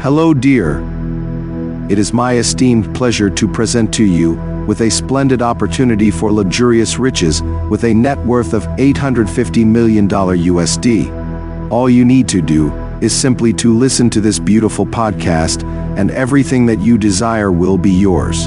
Hello, dear. It is my esteemed pleasure to present to you with a splendid opportunity for luxurious riches with a net worth of $850 million USD. All you need to do is simply to listen to this beautiful podcast, and everything that you desire will be yours.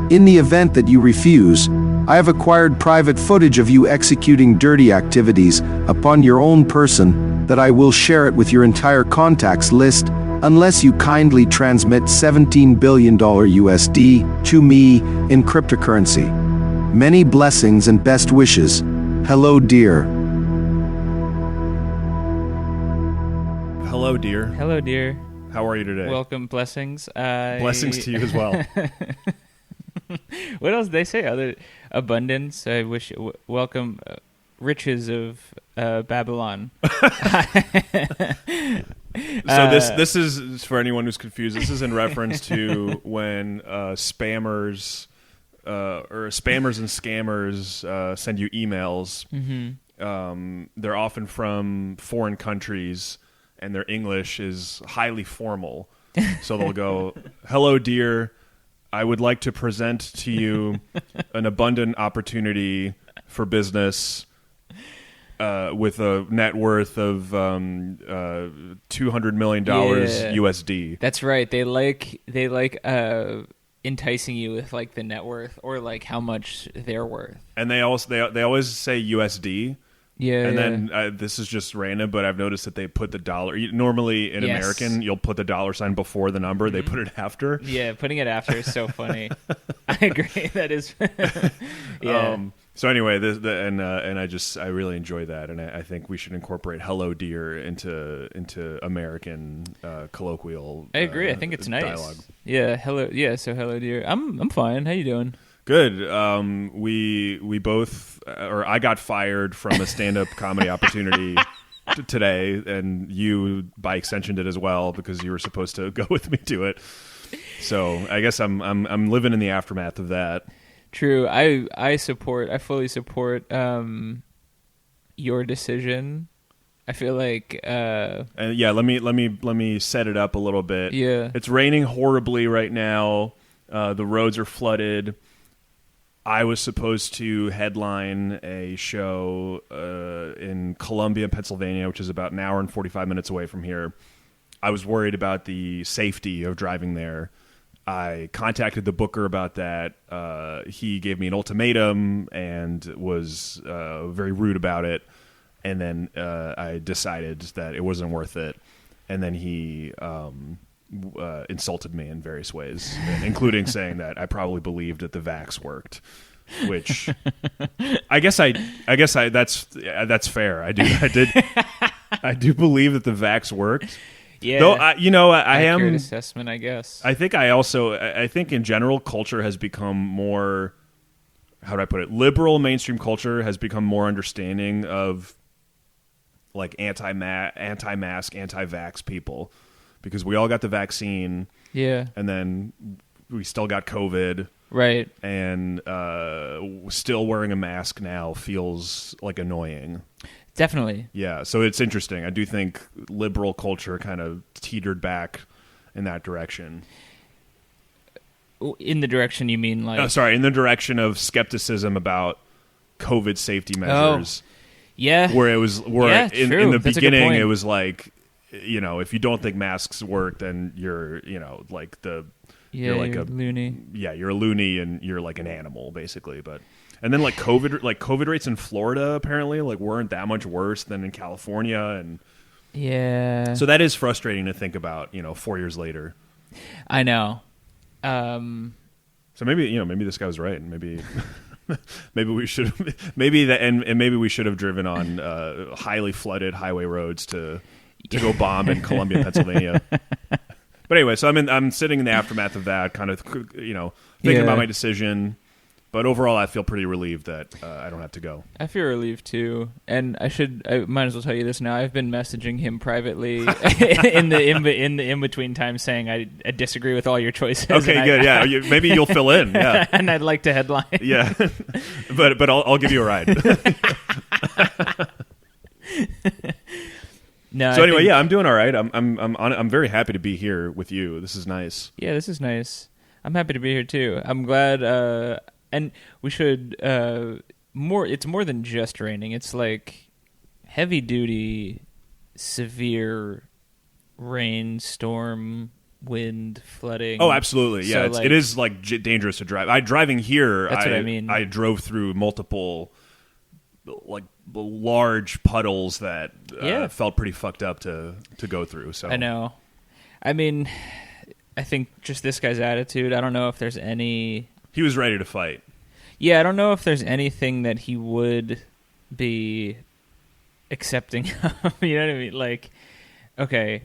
In the event that you refuse, I have acquired private footage of you executing dirty activities upon your own person that I will share it with your entire contacts list unless you kindly transmit $17 billion USD to me in cryptocurrency. Many blessings and best wishes. Hello, dear. Hello, dear. Hello, dear. How are you today? Welcome, blessings. Blessings to you as well. What else did they say? Other abundance. I wish. Welcome, riches of Babylon. So this is for anyone who's confused. This is in reference to when spammers and scammers send you emails. Mm-hmm. They're often from foreign countries, and their English is highly formal. So they'll go, "Hello, dear. I would like to present to you an abundant opportunity for business with a net worth of $200 million USD." That's right. They like enticing you with like the net worth or like how much they're worth. And they always say USD. Yeah. And then this is just random, but I've noticed that they put the dollar. Normally in American, you'll put the dollar sign before the number. Mm-hmm. They put it after. Yeah, putting it after is so funny. I agree. That is. Yeah. So anyway, I really enjoy that, and I think we should incorporate "Hello, dear" into American colloquial. I agree. I think it's nice. Dialogue. Yeah. Hello. Yeah. So hello, dear. I'm fine. How you doing? Good. We both, or I got fired from a stand-up comedy opportunity today, and you, by extension, did as well because you were supposed to go with me to it. So I guess I'm living in the aftermath of that. True. I fully support your decision. I feel like and yeah, let me set it up a little bit. Yeah. It's raining horribly right now. The roads are flooded. I was supposed to headline a show in Columbia, Pennsylvania, which is about an hour and 45 minutes away from here. I was worried about the safety of driving there. I contacted the booker about that. He gave me an ultimatum and was very rude about it. And then I decided that it wasn't worth it. And then he insulted me in various ways, including saying that I probably believed that the vax worked, which I guess that's fair. I do believe that the vax worked. Yeah. Though I am accurate assessment, I guess. I think in general culture has become more, how do I put it? Liberal mainstream culture has become more understanding of like anti-mask, anti-vax people. Because we all got the vaccine, yeah, and then we still got COVID, right? And still wearing a mask now feels like annoying. Definitely, yeah. So it's interesting. I do think liberal culture kind of teetered back in that direction. In the direction you mean, like? In the direction of skepticism about COVID safety measures. Oh, yeah, where it was true. In the That's beginning, it was like, if you don't think masks work, then you're, like you're like a loony. Yeah, you're a loony and you're like an animal, basically. And then COVID rates in Florida apparently weren't that much worse than in California, and yeah. So that is frustrating to think about, 4 years later. I know. So maybe this guy was right, and maybe. Maybe we should maybe we should have driven on highly flooded highway roads to go bomb in Columbia, Pennsylvania. But anyway, so I'm sitting in the aftermath of that, kind of thinking about my decision. But overall, I feel pretty relieved that I don't have to go. I feel relieved too, and I might as well tell you this now. I've been messaging him privately in the in between time, saying I disagree with all your choices. Okay, good. Yeah, maybe you'll fill in. Yeah, and I'd like to headline. Yeah, but I'll give you a ride. No. So anyway, I'm doing all right. I'm very happy to be here with you. This is nice. Yeah, this is nice. I'm happy to be here too. I'm glad. And we should more. It's more than just raining. It's like heavy duty, severe rain, storm, wind, flooding. Oh, absolutely. Yeah, So, it is like dangerous to drive. Driving here. That's what I mean. I drove through multiple like large puddles that felt pretty fucked up to go through. So I know. I mean, I think just this guy's attitude. I don't know if there's any. He was ready to fight. Yeah, I don't know if there's anything that he would be accepting of. You know what I mean? Like, okay,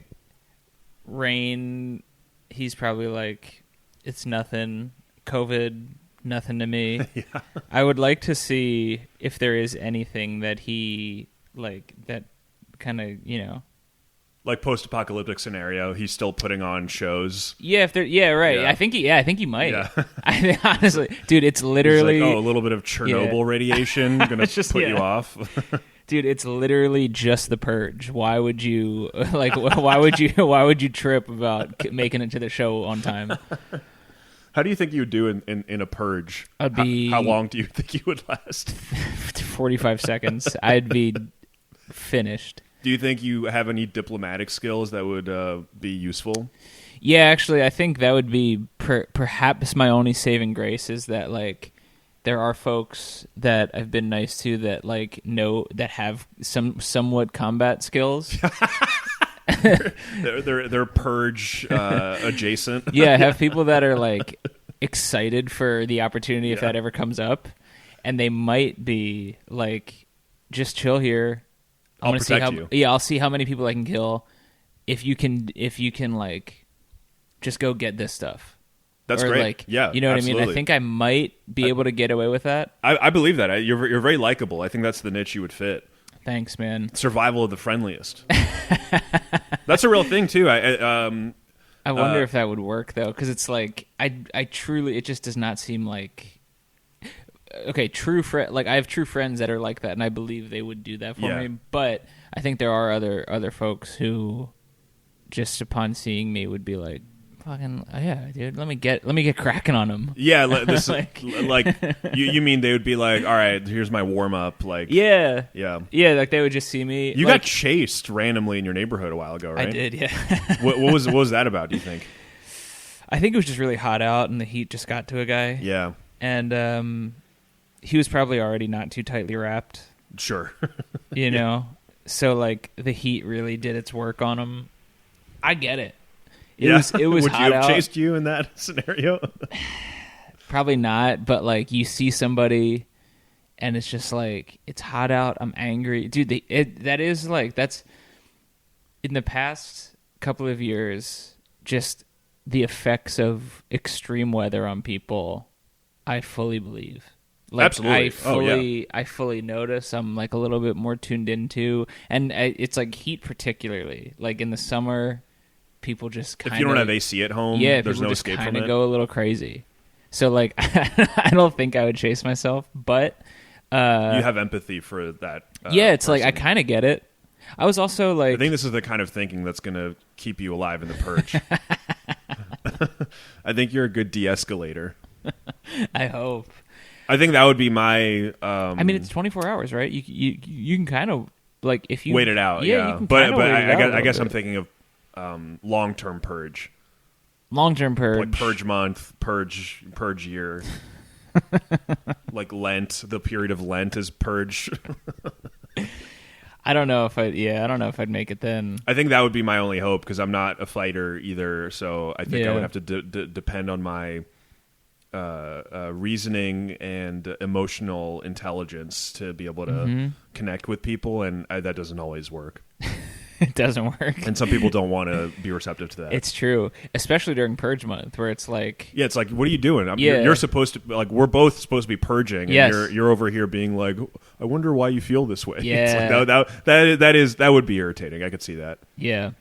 rain. He's probably like, it's nothing. COVID, nothing to me. Yeah. I would like to see if there is anything that he like that kind of, you know, like post-apocalyptic scenario. He's still putting on shows. Yeah, if there, yeah, right. Yeah. I think he might. Yeah. I think, honestly, dude, it's literally He's like, a little bit of Chernobyl radiation gonna Just, put you off. Dude, it's literally just the purge. Why would you like? Why would you trip about making it to the show on time? How do you think you would do in a purge? I'd be how long do you think you would last? 45 seconds. I'd be finished. Do you think you have any diplomatic skills that would be useful? Yeah, actually, I think that would be perhaps my only saving grace is that like there are folks that I've been nice to that like know that have somewhat combat skills. they're purge adjacent. Yeah, I have people that are like excited for the opportunity if that ever comes up, and they might be like, "Just chill here. I'll protect you." Yeah, I'll see how many people I can kill. If you can like, just go get this stuff. That's or great. Like, yeah, you know what absolutely. I mean. I think I might be able to get away with that. I believe that. You're very likable. I think that's the niche you would fit. Thanks, man. Survival of the friendliest. That's a real thing too. I wonder if that would work though, because it's like I truly, it just does not seem like okay. True friend, like I have true friends that are like that, and I believe they would do that for me. But I think there are other folks who, just upon seeing me, would be like, "Fucking yeah, dude, let me get cracking on them." Yeah, this like you mean they would be like, "All right, here's my warm up." Like yeah, like they would just see me. You like, got chased randomly in your neighborhood a while ago, right? I did, yeah. what was that about? Do you think? I think it was just really hot out, and the heat just got to a guy. Yeah, and he was probably already not too tightly wrapped. Sure. You know, so like the heat really did its work on him. I get it. It was Would hot you have out. chased you in that scenario? Probably not, but like you see somebody and it's just like, it's hot out, I'm angry. Dude, that is like, that's in the past couple of years, just the effects of extreme weather on people, I fully believe. Like, Absolutely. I fully notice. I'm like a little bit more tuned into, and it's like heat particularly. Like in the summer, people just kind of, if you don't have AC at home, there's no escape from it. Go a little crazy. So like, I don't think I would chase myself, but you have empathy for that. Yeah, it's person. like I kind of get it. I was also like, I think this is the kind of thinking that's going to keep you alive in the purge. I think you're a good de-escalator. I hope. I think that would be my. I mean, it's 24 hours, right? You can kind of like if you wait it out. Yeah, you can but wait it out I guess bit. I'm thinking of long-term purge. Long-term purge, like purge month, purge year. Like Lent, the period of Lent is purge. I don't know if I'd make it then. I think that would be my only hope because I'm not a fighter either. So I think I would have to depend on my reasoning and emotional intelligence to be able to connect with people, and that doesn't always work. It doesn't work. And some people don't want to be receptive to that. It's true, especially during Purge Month, where it's like... Yeah, it's like, what are you doing? You're supposed to... Like, we're both supposed to be purging, yes. and you're over here being like, I wonder why you feel this way. Yeah. It's like, that would be irritating. I could see that. Yeah.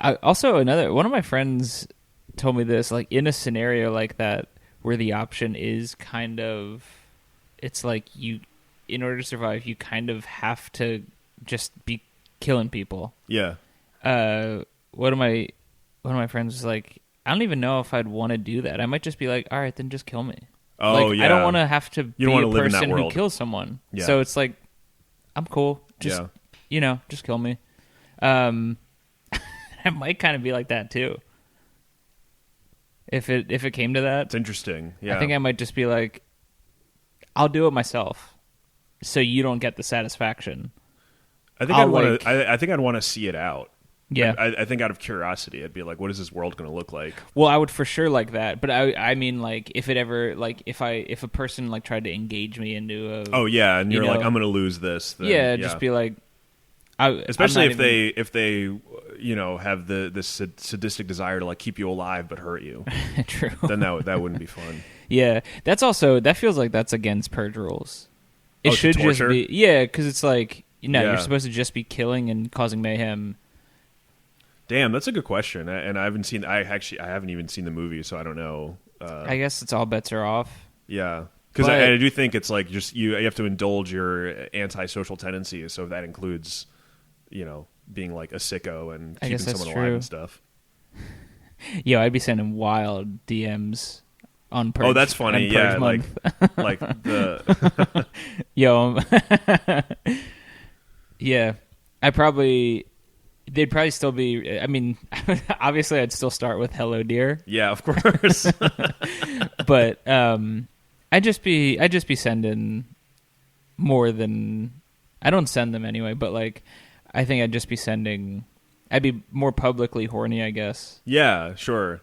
Also, one of my friends told me this, like, in a scenario like that, where the option is kind of... It's like you... In order to survive, you kind of have to just be killing people. Yeah. One of my friends was like, I don't even know if I'd want to do that. I might just be like, all right, then just kill me. Oh, like, yeah. I don't want to have to be a person who world. kills someone. Yeah. So it's like, I'm cool. Just, just kill me. I might kind of be like that too. If it came to that. It's interesting. Yeah. I think I might just be like, I'll do it myself, so you don't get the satisfaction. I think I'd want to see it out. Yeah. I think out of curiosity, I'd be like, what is this world going to look like? Well, I would for sure like that, but I mean, like, if it ever, like, if a person like tried to engage me into a, oh yeah, and you're like, I'm going to lose this. Then, just be like, especially if they have the sadistic desire to like keep you alive but hurt you. True. Then that wouldn't be fun. Yeah, that feels like that's against purge rules. It should just be because it's like you're supposed to just be killing and causing mayhem. Damn, that's a good question, and I haven't even seen the movie, so I don't know. I guess it's all bets are off. Yeah, because I do think it's like just you have to indulge your antisocial tendencies, so that includes, being like a sicko and keeping someone alive and stuff. Yo, I'd be sending wild DMs on purge. Oh, that's funny. Yeah, like the yo, yeah, they'd probably still be. I mean, obviously, I'd still start with "Hello, dear." Yeah, of course. But I'd just be sending more than I don't send them anyway. But like, I think I'd just be sending. I'd be more publicly horny, I guess. Yeah, sure.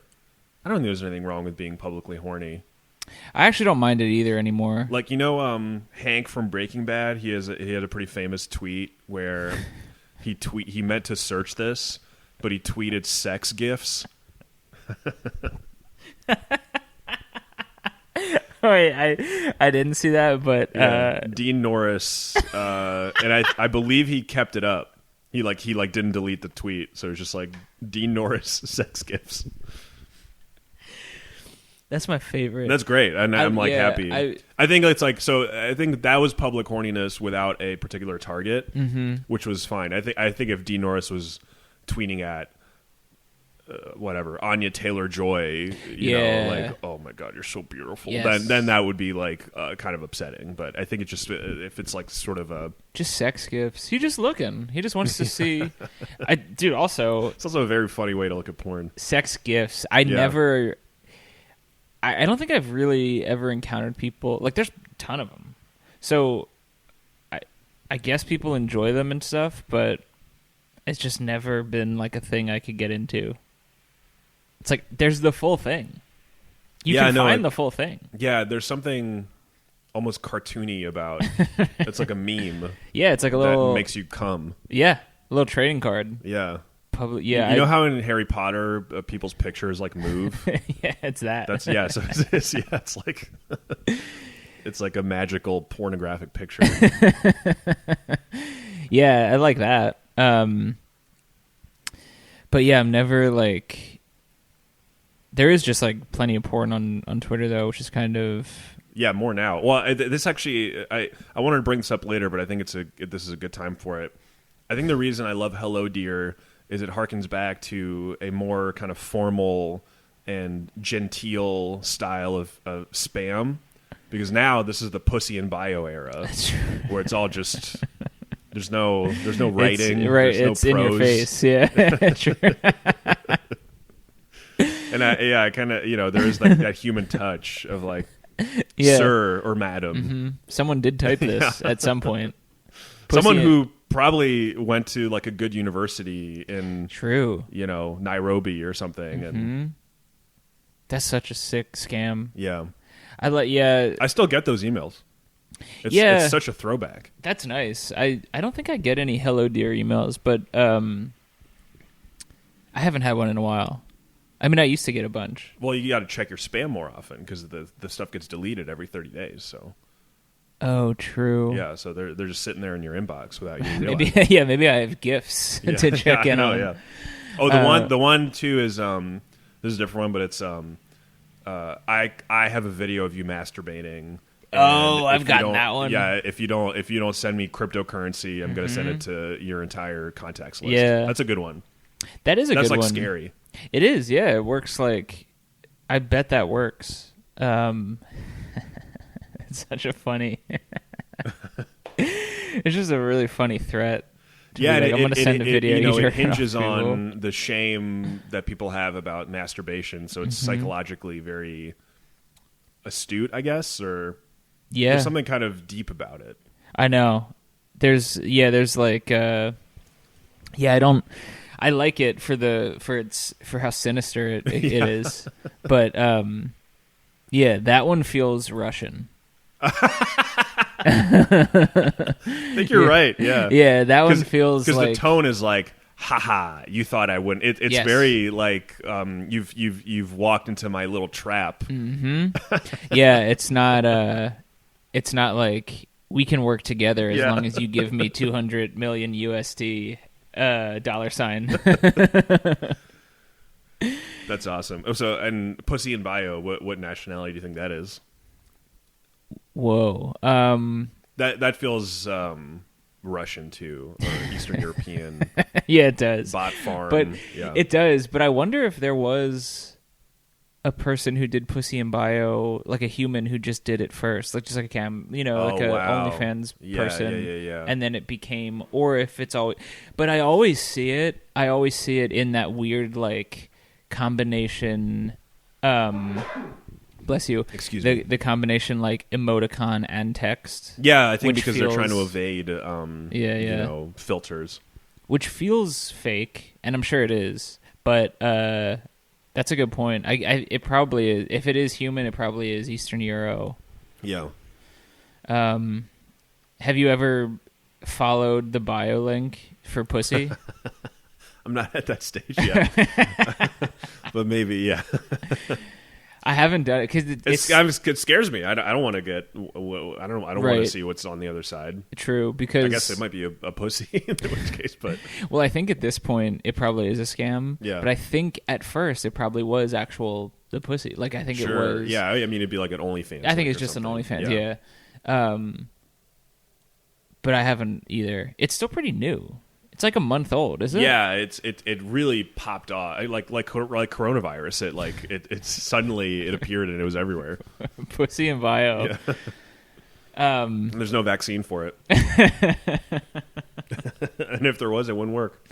I don't think there's anything wrong with being publicly horny. I actually don't mind it either anymore. Like, Hank from Breaking Bad, he had a pretty famous tweet where he meant to search this, but he tweeted sex GIFs. Wait, I didn't see that, but Dean Norris, and I believe he kept it up. He didn't delete the tweet, so it's just like Dean Norris sex GIFs. That's my favorite. That's great, and I'm happy. I think it's like I think that was public horniness without a particular target, which was fine. I think if Dean Norris was tweeting at whatever Anya Taylor-Joy, like, oh my god, you're so beautiful, yes, then that would be like kind of upsetting. But I think it's just if it's like sort of a just sex gifts. He's just looking. He just wants to see. Also, it's also a very funny way to look at porn. Sex gifts. I don't think I've really ever encountered people like. There's a ton of them, so I guess people enjoy them and stuff, but it's just never been like a thing I could get into. It's like there's the full thing. You can find the full thing. Yeah, there's something almost cartoony about. It's like a meme. Yeah, it's like a little that makes you come. Yeah, a little trading card. Yeah. Yeah, you know how in Harry Potter people's pictures like move? Yeah, it's that. So it's like it's like a magical pornographic picture. Yeah, I like that. But yeah, I'm never like. There is just like plenty of porn on Twitter though, which is kind of. Yeah, more now. Well, this actually, I wanted to bring this up later, but I think this is a good time for it. I think the reason I love Hello Dear is it harkens back to a more kind of formal and genteel style of spam, because now this is the pussy and bio era, where it's all just there's no writing, it's no in your face, yeah. True. And I kind of there is like that human touch of like sir or madam. Mm-hmm. Someone did type this at some point. Someone who probably went to like a good university in Nairobi or something. Mm-hmm. And that's such a sick scam. Yeah. I still get those emails. It's such a throwback. That's nice. I don't think I get any Hello Dear emails, but I haven't had one in a while. I mean, I used to get a bunch. Well, you got to check your spam more often because the stuff gets deleted every 30 days, so. Oh, true. Yeah, so they're just sitting there in your inbox without you realizing. Maybe I have GIFs to check in on. Yeah. Oh, the one too is this is a different one, but it's I have a video of you masturbating. Oh, I've gotten that one. Yeah, if you don't send me cryptocurrency, I'm going to send it to your entire contacts list. Yeah. That's a good one. That is a good one. That's like scary. It is, yeah. It works like... I bet that works. It's such a funny... It's just a really funny threat. Yeah, I'm going to send a video. It hinges on the shame that people have about masturbation, so it's psychologically very astute, I guess, or there's something kind of deep about it. I know. There's like I like it for how sinister it is. But that one feels Russian. I think you're right. Yeah. Yeah, that one feels because like... the tone is like, haha, you thought I wouldn't. It's yes. very like you've walked into my little trap. Yeah, it's not like we can work together as long as you give me 200 million USD $. That's awesome. Oh, so and pussy in bio, what nationality do you think that is? Whoa. That feels Russian too, or Eastern European. Yeah, it does. Bot farm. But it does. But I wonder if there was a person who did pussy in bio, like a human who just did it first, like just like a cam, like a OnlyFans person. Yeah. And then it became, or if it's always. But I always see it. In that weird like combination. Bless you. Excuse me. The combination like emoticon and text. Yeah, I think because feels, they're trying to evade filters. Which feels fake, and I'm sure it is. But that's a good point. It probably is. If it is human, it probably is Eastern Euro. Yeah. Have you ever followed the bio link for pussy? I'm not at that stage yet. But maybe, yeah. I haven't done it because it scares me. I don't want to get. I don't want to see what's on the other side. True, because I guess it might be a pussy in which case. But well, I think at this point it probably is a scam. Yeah. But I think at first it probably was the pussy. Like I think it was. Yeah, I mean it'd be like an OnlyFans. I think it's just something. An OnlyFans. Yeah. But I haven't either. It's still pretty new. It's like a month old, isn't it? Yeah, it really popped off like coronavirus. It suddenly it appeared and it was everywhere. Pussy and bio. Yeah. There's no vaccine for it, and if there was, it wouldn't work.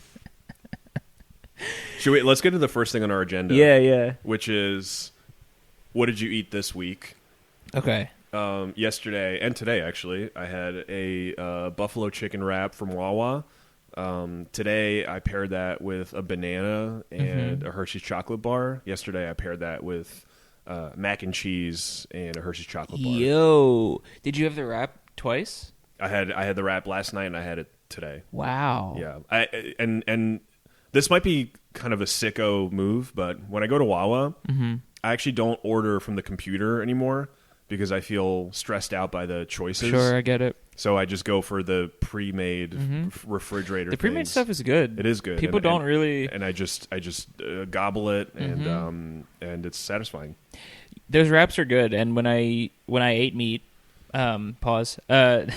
Let's get to the first thing on our agenda. Yeah. Which is, what did you eat this week? Okay. Yesterday and today, actually, I had a buffalo chicken wrap from Wawa. Today I paired that with a banana and a Hershey's chocolate bar. Yesterday I paired that with mac and cheese and a Hershey's chocolate bar. Yo, did you have the wrap twice? I had the wrap last night and I had it today. Wow. Yeah. And this might be kind of a sicko move, but when I go to Wawa, I actually don't order from the computer anymore because I feel stressed out by the choices. Sure, I get it. So I just go for the pre-made refrigerator. The pre-made stuff is good. It is good. People don't really. And I just gobble it, and it's satisfying. Those wraps are good, and when I ate meat, pause. When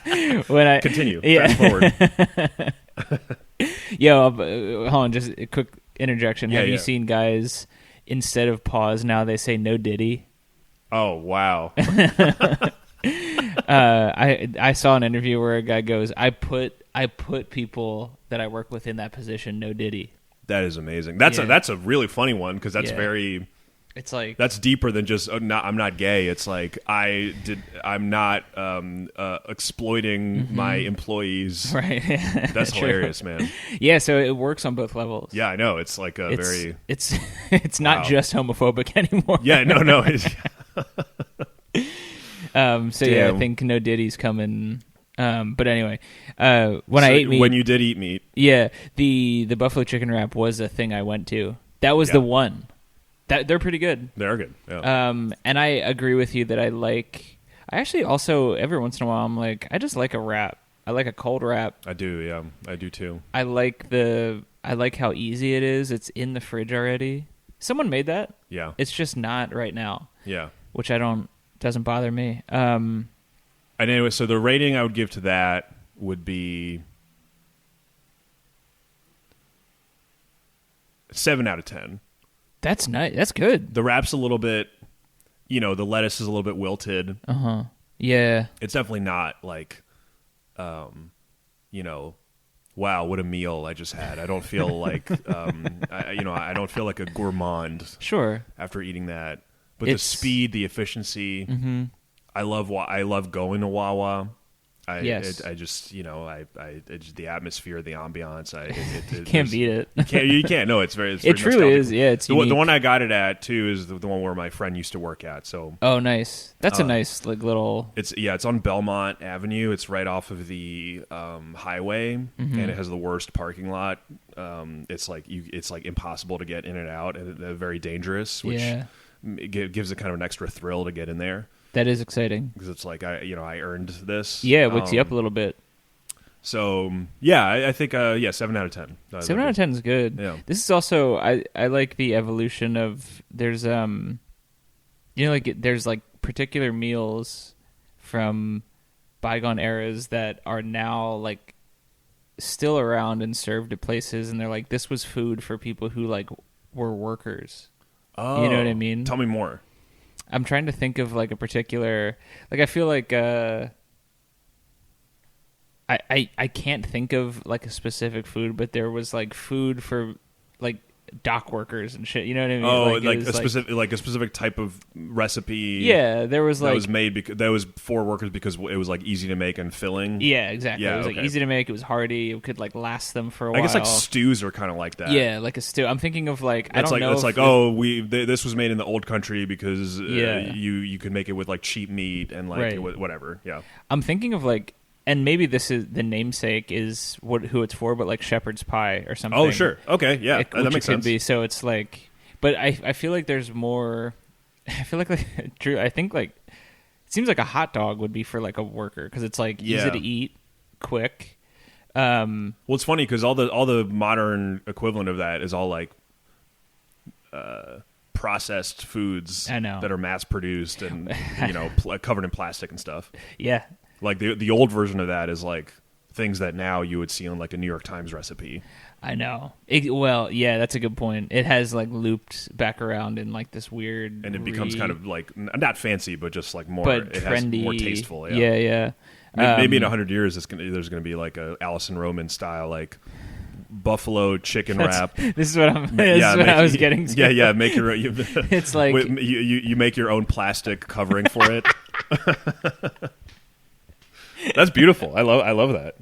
I continue, fast forward. Yo, hold on, just a quick interjection. Yeah, Have you seen guys instead of pause now they say no diddy? Oh wow. I saw an interview where a guy goes, I put people that I work with in that position, no diddy. That is amazing. That's a really funny one because that's very. It's like that's deeper than just I'm not gay. It's like I'm not exploiting my employees. Right. That's hilarious, man. Yeah, so it works on both levels. Yeah, I know. It's like it's not just homophobic anymore. Yeah, no. So yeah, I think no diddy's coming. But anyway, when you did eat meat, yeah, the buffalo chicken wrap was a thing I went to. That was the one. They're pretty good. They're good. Yeah. And I agree with you that I actually also every once in a while I'm like, I just like a wrap. I like a cold wrap. I do, yeah. I do too. I like how easy it is. It's in the fridge already. Someone made that. Yeah. It's just not right now. Yeah. Which I don't Doesn't bother me. And anyway, so the rating I would give to that would be 7 out of 10. That's nice. That's good. The wrap's a little bit, the lettuce is a little bit wilted. Yeah. It's definitely not like, wow, what a meal I just had. I don't feel like, I don't feel like a gourmand. Sure. After eating that, but the speed, the efficiency. I love going to Wawa. Yes. I just, the atmosphere, the ambiance. You can't beat it. You can't. No, it's very. It's it very truly nostalgic. is. Yeah, it's the one I got it at too is the one where my friend used to work at. So. Oh, nice. That's a nice little. It's on Belmont Avenue. It's right off of the highway, and it has the worst parking lot. It's like impossible to get in and out, and very dangerous. Which gives it kind of an extra thrill to get in there. That is exciting because it's like I earned this. Yeah, it wakes you up a little bit. So I think 7 out of 10. 7 out of 10 is good. Yeah. This is also I like the evolution of there's there's like particular meals from bygone eras that are now like still around and served at places, and they're like, this was food for people who like were workers. Oh, you know what I mean? Tell me more. I'm trying to think of like a particular, like I feel like I can't think of like a specific food, but there was like food for like dock workers and shit. You know what I mean? Oh, like a specific type of recipe. Yeah, there was like that was made that was for workers because it was like easy to make and filling. Yeah, exactly. Yeah, it was like easy to make. It was hearty. It could like last them for a while. I guess like stews are kind of like that. Yeah, like a stew. I'm thinking of like I don't like, know. It's like this was made in the old country because you could make it with like cheap meat and like whatever. Yeah, I'm thinking of like. And maybe this is the namesake is who it's for, but like shepherd's pie or something. Oh, sure. Okay, yeah, that makes sense. Be. So it's like, but I feel like there's more. I feel like Drew. I think like it seems like a hot dog would be for like a worker because it's like easy to eat, quick. Well, it's funny because all the modern equivalent of that is all like processed foods. I know. That are mass produced and covered in plastic and stuff. Yeah. Like the old version of that is like things that now you would see on like a New York Times recipe. I know. That's a good point. It has like looped back around in like this weird, and it becomes kind of like not fancy, but just like more, but it trendy, has more tasteful. Yeah. Maybe in 100 years, there's going to be like a Alison Roman style like buffalo chicken wrap. This is what I was getting to. Yeah. Make your. It's like you make your own plastic covering for it. That's beautiful. I love that.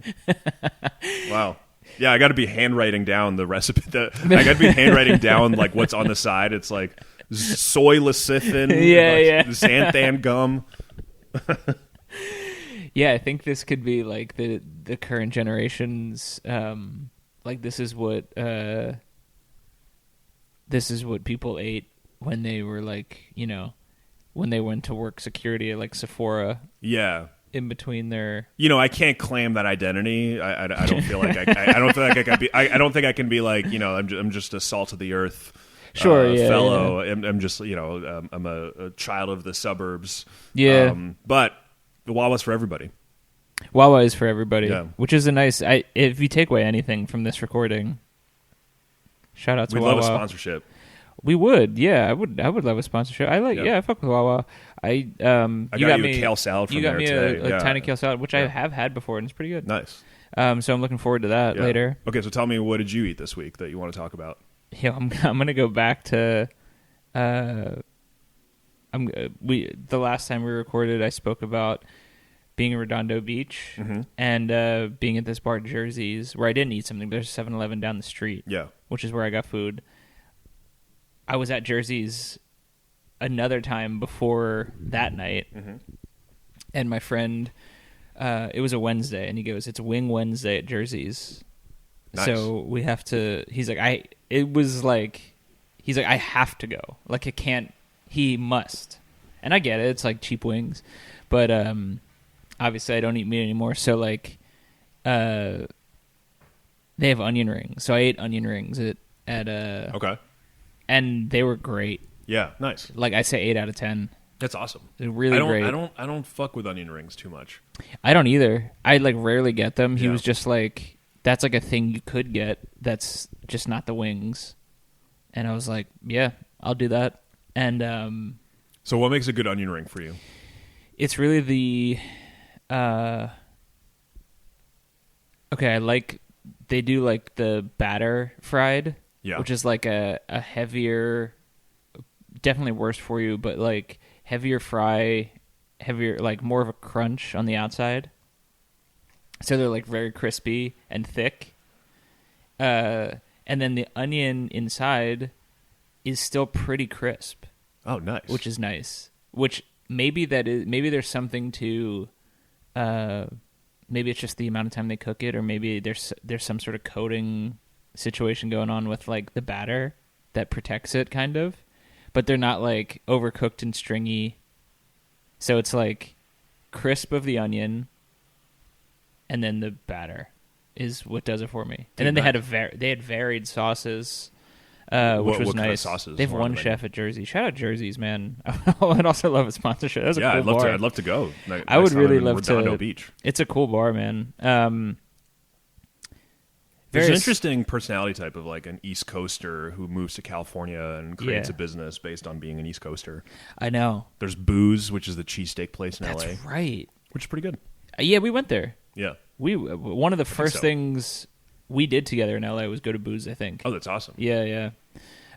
Wow. Yeah, I got to be handwriting down the recipe. I got to be handwriting down like what's on the side. It's like soy lecithin, xanthan gum. Yeah, I think this could be like the current generation's. Like this is what people ate when they were like when they went to work security at like Sephora. Yeah. In between their, I can't claim that identity. I don't feel like I don't feel like I can be. I don't think I can be like I'm just a salt of the earth, fellow. Yeah. I'm just I'm a child of the suburbs. Yeah, but the Wawa's for everybody. Wawa is for everybody, which is a nice. If you take away anything from this recording, shout out to Wawa. We love a sponsorship. We would, I would love a sponsorship. I fuck with Wawa. I got you a kale salad from there today. You got me a tiny kale salad, which I have had before, and it's pretty good. Nice. So I'm looking forward to that later. Okay, so tell me, what did you eat this week that you want to talk about? Yeah, I'm gonna go back to. The last time we recorded, I spoke about being in Redondo Beach and being at this bar Jersey's where I didn't eat something. There's a 7-Eleven down the street. Yeah, which is where I got food. I was at Jersey's another time before that night, and my friend, it was a Wednesday, and he goes, "It's Wing Wednesday at Jersey's." Nice. So we have to. He's like, I have to go. Like, it can't. He must, and I get it. It's like cheap wings, but obviously I don't eat meat anymore. So like, they have onion rings. So I ate onion rings at okay. And they were great. Yeah, nice. Like I say 8 out of 10. That's awesome. It's really great. I don't fuck with onion rings too much. I don't either. I like rarely get them. He Yeah. was just like, that's like a thing you could get. That's just not the wings. And I was like, yeah, I'll do that. And So what makes a good onion ring for you? it's really the okay, I like they do like the batter fried, Yeah. which is like a heavier, definitely worse for you, but like heavier fry, heavier, like more of a crunch on the outside. So they're like very crispy and thick. And then the onion inside is still pretty crisp. Oh, nice. Which is nice. Which maybe there's something to maybe it's just the amount of time they cook it, or maybe there's some sort of coating situation going on with like the batter that protects it kind of. But they're not like overcooked and stringy. So it's like crisp of the onion and then the batter is what does it for me. And then they had they had varied sauces, which was what nice. Kind of sauces? They have one chef at Jersey. Shout out Jerseys, man. I'd also love a sponsorship. That's a cool bar. I'd love to go. I would really love to. Redondo Beach. It's a cool bar, man. There's an interesting personality type of like an East Coaster who moves to California and creates a business based on being an East Coaster. I know. There's Booze, which is the cheesesteak place in LA. That's right. Which is pretty good. Yeah, we went there. Yeah. One of the first things we did together in LA was go to Booze, I think. Oh, that's awesome. Yeah.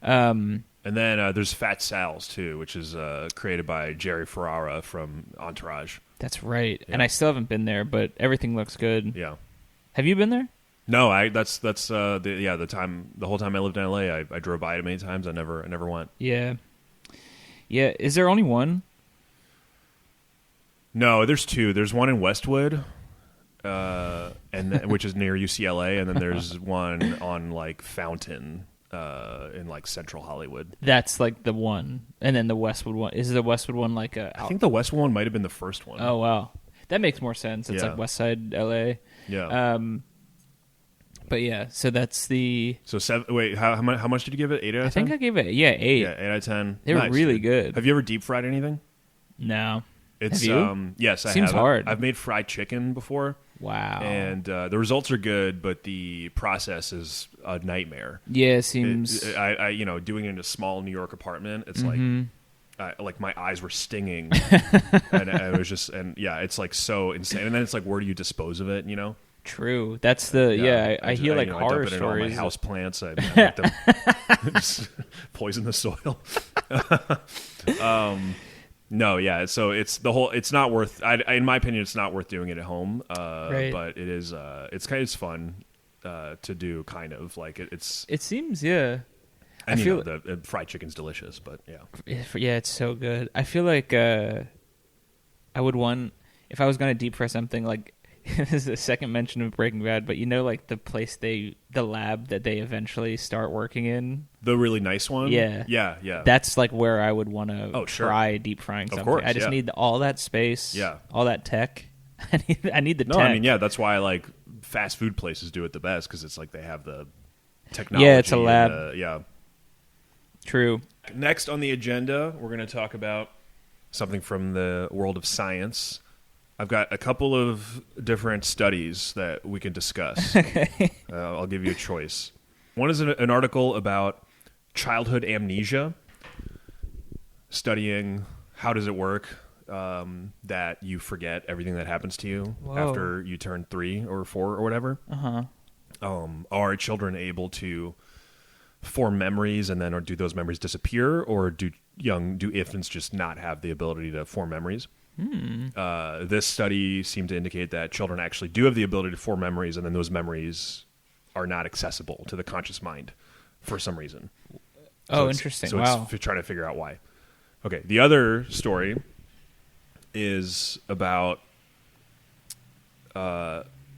And then there's Fat Sal's too, which is created by Jerry Ferrara from Entourage. That's right. Yeah. And I still haven't been there, but everything looks good. Yeah. Have you been there? No, the whole time I lived in LA, I drove by it many times. I never went. Yeah. Is there only one? No, there's two. There's one in Westwood, which is near UCLA, and then there's one on like Fountain in like Central Hollywood. That's like the one, and then the Westwood one. Is the Westwood one like a? I think the Westwood one might have been the first one. Oh wow, that makes more sense. It's like West Side LA. Yeah. But yeah, so that's the. So wait, how much did you give it? 8 out of 10? I think I gave it 8. Yeah, 8 out of 10. They were really dude. good. Have you ever deep fried anything? No. It's have you? Yes, I Seems have. hard. I've made fried chicken before. Wow. And the results are good, but the process is a nightmare. Yeah, it seems. I doing it in a small New York apartment, it's like my eyes were stinging, and it was just, it's like so insane. And then it's like, where do you dispose of it? You know. True. That's the I hear like horror I dump it stories. in all my house plants. I make them just poison the soil. No, yeah. So it's not worth. In my opinion, it's not worth doing it at home. Right. But it is. It's fun to do. Kind of like it's. It seems, yeah. And I feel the fried chicken's delicious, but yeah. Yeah, it's so good. I feel like I would want if I was going to deep fry something like. This is the second mention of Breaking Bad, but like the lab that they eventually start working in. The really nice one? Yeah. Yeah. That's like where I would want to try deep frying something. Of course, I just need all that space, all that tech. I need the tech. No, I mean, yeah, that's why like fast food places do it the best, because it's like they have the technology. Yeah, it's a lab. Yeah. True. Next on the agenda, we're going to talk about something from the world of science. I've got a couple of different studies that we can discuss. Okay. I'll give you a choice. One is an article about childhood amnesia, studying how does it work that you forget everything that happens to you after you turn 3 or 4 or whatever. Are children able to form memories and then or do those memories disappear, or do infants just not have the ability to form memories? This study seemed to indicate that children actually do have the ability to form memories, and then those memories are not accessible to the conscious mind for some reason. Interesting. So wow. it's trying to figure out why. Okay, the other story is about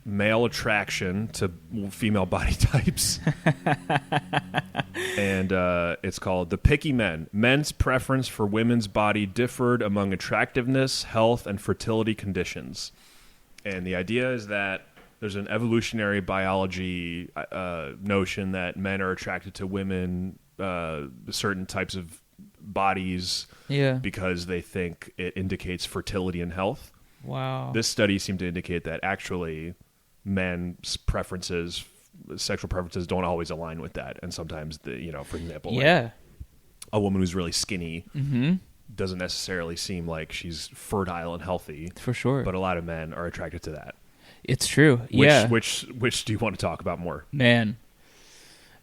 male attraction to female body types. And it's called The Picky Men. Men's preference for women's body differed among attractiveness, health, and fertility conditions. And the idea is that there's an evolutionary biology notion that men are attracted to women, certain types of bodies because they think it indicates fertility and health. Wow. This study seemed to indicate that actually men's preferences, sexual preferences, don't always align with that. And sometimes, for example, like a woman who's really skinny doesn't necessarily seem like she's fertile and healthy. For sure. But a lot of men are attracted to that. It's true. Which do you want to talk about more? Man.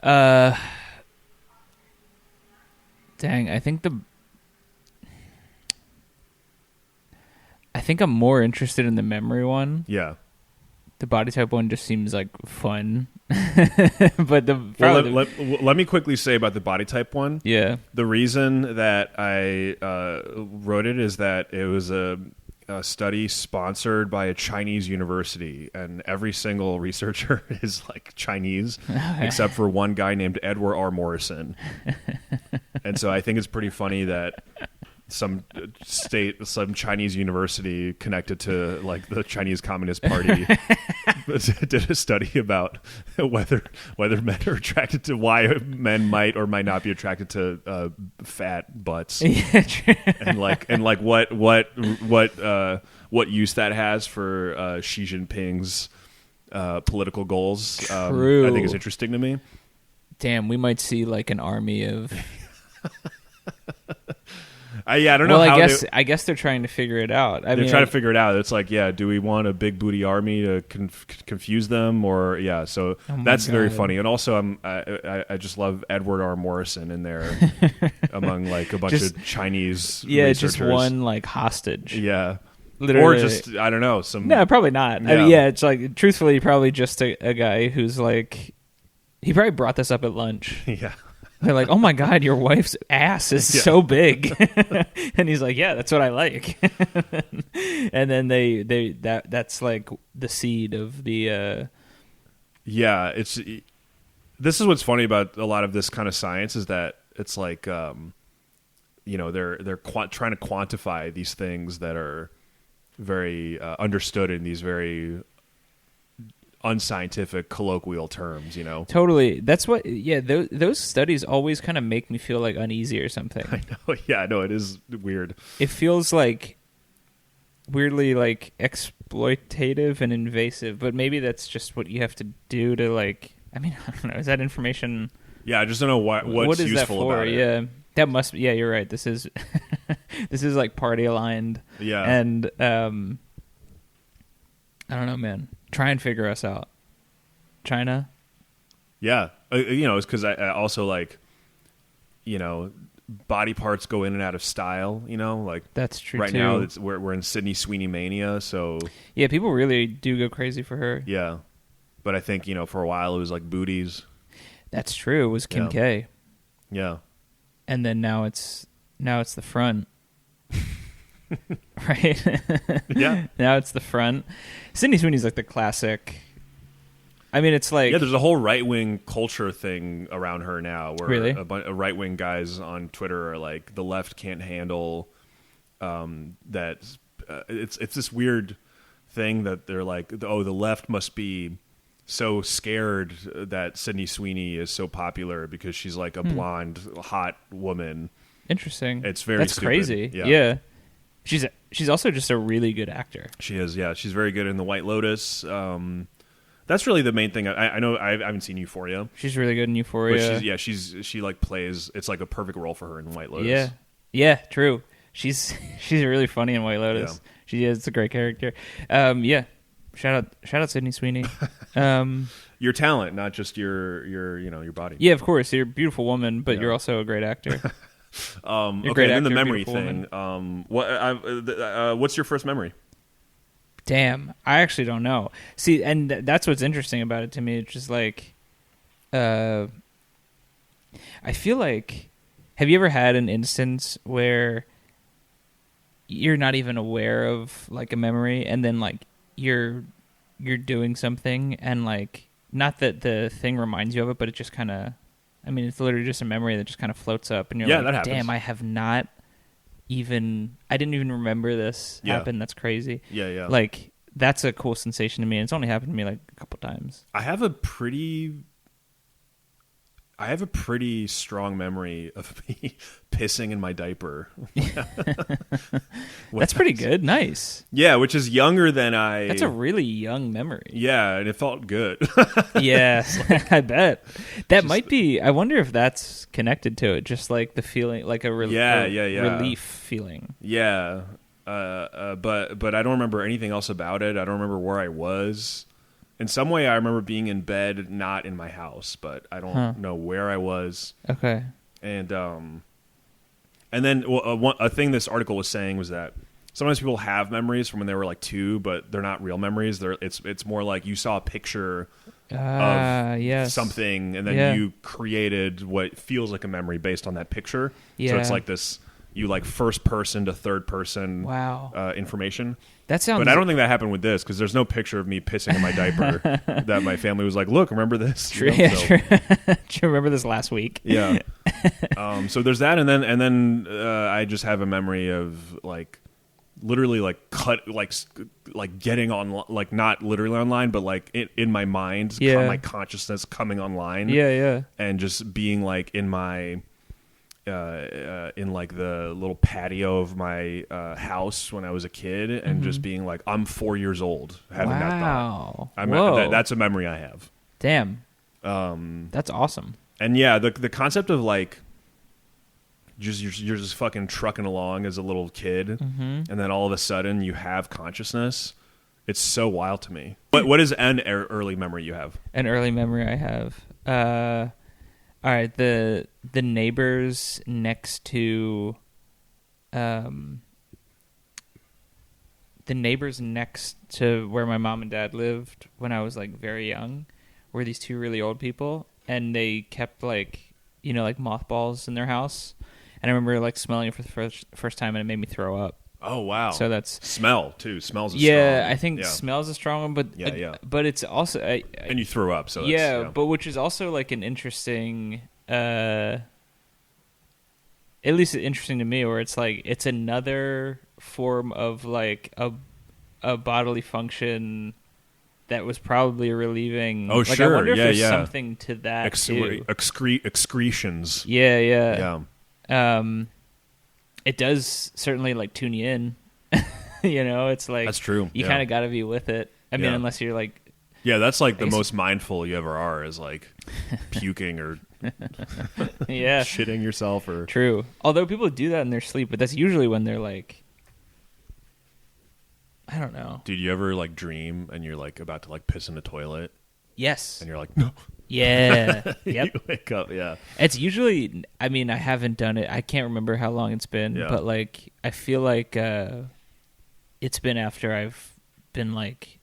Dang, I think I'm more interested in the memory one. Yeah. The body type one just seems like fun. But let me quickly say about the body type one. Yeah. The reason that I wrote it is that it was a study sponsored by a Chinese university, and every single researcher is like Chinese, except for one guy named Edward R. Morrison. And so I think it's pretty funny that some Chinese university connected to like the Chinese Communist Party did a study about whether men are attracted to, why men might or might not be attracted to fat butts, and what use that has for Xi Jinping's political goals. True. I think is interesting to me. Damn, we might see like an army of. I don't know. Well, I guess they're trying to figure it out. They're trying to figure it out. It's like, do we want a big booty army to confuse them, or So that's very funny. And also, I just love Edward R. Morrison in there among like a bunch of Chinese. researchers. Just one like hostage. Yeah. Literally. Or just, I don't know. No, probably not. Yeah. I mean, it's like, truthfully, probably just a guy who's like, he probably brought this up at lunch. Yeah. They're like, oh my God, your wife's ass is so big. And he's like, yeah, that's what I like. And then that's like the seed of the... Yeah, this is what's funny about a lot of this kind of science is that it's like, they're trying to quantify these things that are very understood in these very unscientific colloquial terms, Totally. That's what those studies always kind of make me feel like uneasy or something. I know. Yeah, no, it is weird. It feels like weirdly like exploitative and invasive, but maybe that's just what you have to do to like, I mean, I don't know, is that information? Yeah, I just don't know what's is useful that for? about it. Yeah, that must be, you're right, this is this is like party aligned. Yeah. And I don't know, man. Try and figure us out. China? Yeah. It's because I also like, body parts go in and out of style, like that's true right too. now we're in Sydney Sweeney mania, so yeah, people really do go crazy for her. Yeah. But I think, for a while it was like booties. That's true. It was Kim K. Yeah. And then now it's the front. Right? Yeah. Now it's the front. Sydney Sweeney's like the classic. I mean, it's like... Yeah, there's a whole right-wing culture thing around her now where really? a bunch of right-wing guys on Twitter are like, the left can't handle that. It's this weird thing that they're like, the left must be so scared that Sydney Sweeney is so popular because she's like a blonde, hot woman. Interesting. It's very That's stupid. crazy. Yeah. She's also just a really good actor. She is, yeah. She's very good in The White Lotus. That's really the main thing. I know I haven't seen Euphoria. She's really good in Euphoria. But she like plays. It's like a perfect role for her in White Lotus. Yeah, yeah, true. She's really funny in White Lotus. Yeah. She is a great character. Yeah. Shout out Sydney Sweeney. Your talent, not just your body. Yeah, of course. You're a beautiful woman, but you're also a great actor. Okay, and then the memory thing. What's your first memory? Damn, I actually don't know. See, and that's what's interesting about it to me. It's just like, I feel like, have you ever had an instance where you're not even aware of like a memory, and then like you're doing something, and like not that the thing reminds you of it, but it just kind of, I mean, it's literally just a memory that just kind of floats up, and you're like, that happens. Damn, I didn't even remember this happen. That's crazy. Yeah. Like, that's a cool sensation to me. And it's only happened to me like a couple times. I have a pretty I have a pretty strong memory of me pissing in my diaper. That's pretty good. Nice. Yeah, which is younger than I... That's a really young memory. Yeah, and it felt good. Yeah, I bet. That might be... I wonder if that's connected to it, just like the feeling, like a relief feeling. Yeah, but I don't remember anything else about it. I don't remember where I was. In some way, I remember being in bed, not in my house, but I don't know where I was. Okay. And then a thing this article was saying was that sometimes people have memories from when they were like 2, but they're not real memories. It's more like you saw a picture of something, and then you created what feels like a memory based on that picture. Yeah. So it's like this, you like first person to third person information. That sounds. But I don't think that happened with this because there's no picture of me pissing in my diaper that my family was like, "Look, remember this?" True. Yeah, true. Do you remember this last week? Yeah. So there's that, and then I just have a memory of like literally like getting on, like not literally online, but like in my mind, my consciousness coming online. Yeah. And just being like in my. In like the little patio of my house when I was a kid, and just being like, I'm 4 years old, having that thought. That's a memory I have. Damn. That's awesome. And yeah, the concept of like you're just fucking trucking along as a little kid, and then all of a sudden you have consciousness. It's so wild to me. What is an early memory you have? An early memory I have. All right, the neighbors next to, where my mom and dad lived when I was like very young, were these 2 really old people, and they kept like like mothballs in their house, and I remember like smelling it for the first time, and it made me throw up. Oh wow! So that's smell too. Smells. I think smells a strong one, but but it's also and you threw up. So but which is also like an interesting, at least interesting to me, where it's like it's another form of like a bodily function that was probably relieving. Oh like, sure, I wonder if there's something to that too. Excretions. Yeah. It does certainly like tune you in. It's like that's true. You kind of got to be with it. I mean, unless you're like, that's like the most mindful you ever are, is like puking or shitting yourself or true. Although people do that in their sleep, but that's usually when they're like, I don't know. Dude, you ever like dream and you're like about to like piss in the toilet? Yes. And you're like, no. Yeah. Yep. You wake up. Yeah. It's usually, I mean, I haven't done it. I can't remember how long it's been, but like, I feel like it's been after I've been like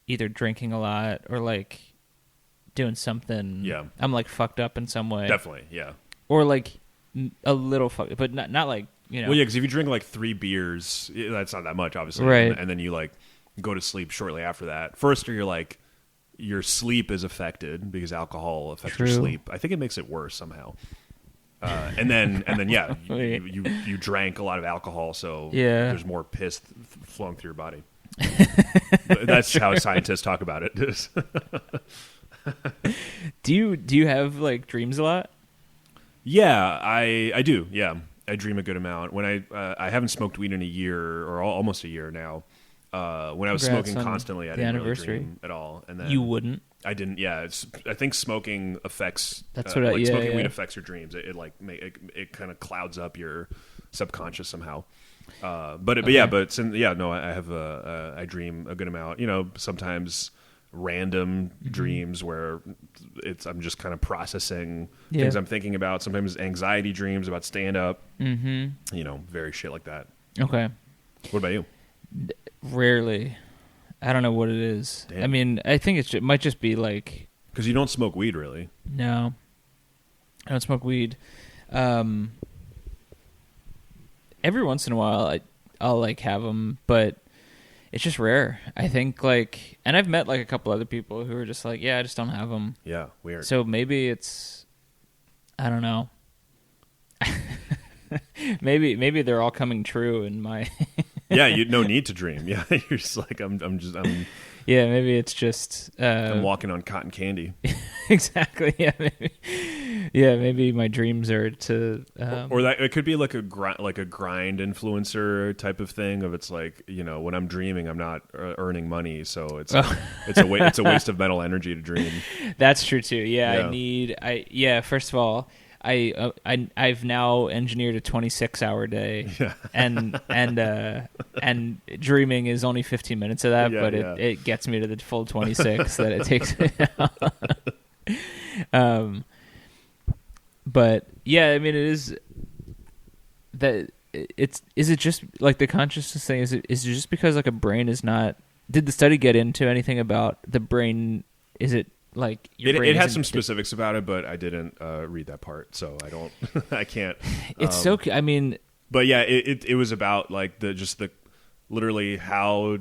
either drinking a lot or like doing something. Yeah. I'm like fucked up in some way. Definitely. Yeah. Or like a little fucked, but not like, Well, yeah, because if you drink like 3 beers, that's not that much, obviously. Right. And then you like go to sleep shortly after that. First, you're like, your sleep is affected because alcohol affects your sleep. I think it makes it worse somehow. And then you drank a lot of alcohol, so there's more piss flowing through your body. That's how scientists talk about it. Do you have like dreams a lot? Yeah, I do. Yeah, I dream a good amount. When I haven't smoked weed in a year or almost a year now. When I was smoking constantly, I didn't really dream at all. And then you wouldn't? I didn't. Yeah, I think smoking affects. That's what smoking weed affects your dreams. It like it kind of clouds up your subconscious somehow. I have I dream a good amount. Sometimes random dreams where I'm just kind of processing things I'm thinking about. Sometimes anxiety dreams about stand up. Very shit like that. Okay. What about you? Rarely. I don't know what it is. Damn. I mean, I think it might just be like... Because you don't smoke weed, really. No. I don't smoke weed. Every once in a while, I'll like have them, but it's just rare. I think like... And I've met like a couple other people who are just like, yeah, I just don't have them. Yeah, weird. So maybe it's... I don't know. maybe they're all coming true in my... Yeah, you no need to dream. Yeah, you're just like I'm. Yeah, maybe it's just I'm walking on cotton candy. Exactly. Yeah, maybe. Yeah, maybe my dreams are to, or that it could be like a grind influencer type of thing. Of it's like, when I'm dreaming, I'm not earning money, so it's it's a waste of mental energy to dream. That's true too. First of all, I've now engineered a 26-hour day, and dreaming is only 15 minutes of that, but it gets me to the full 26 that it takes me out. But yeah, I mean, it is that is it just like the consciousness thing? Is it just because like a brain is not? Did the study get into anything about the brain? Is it like it had some specifics about it, but I didn't read that part, so I don't. I can't. It's I mean, but yeah, it was about like literally how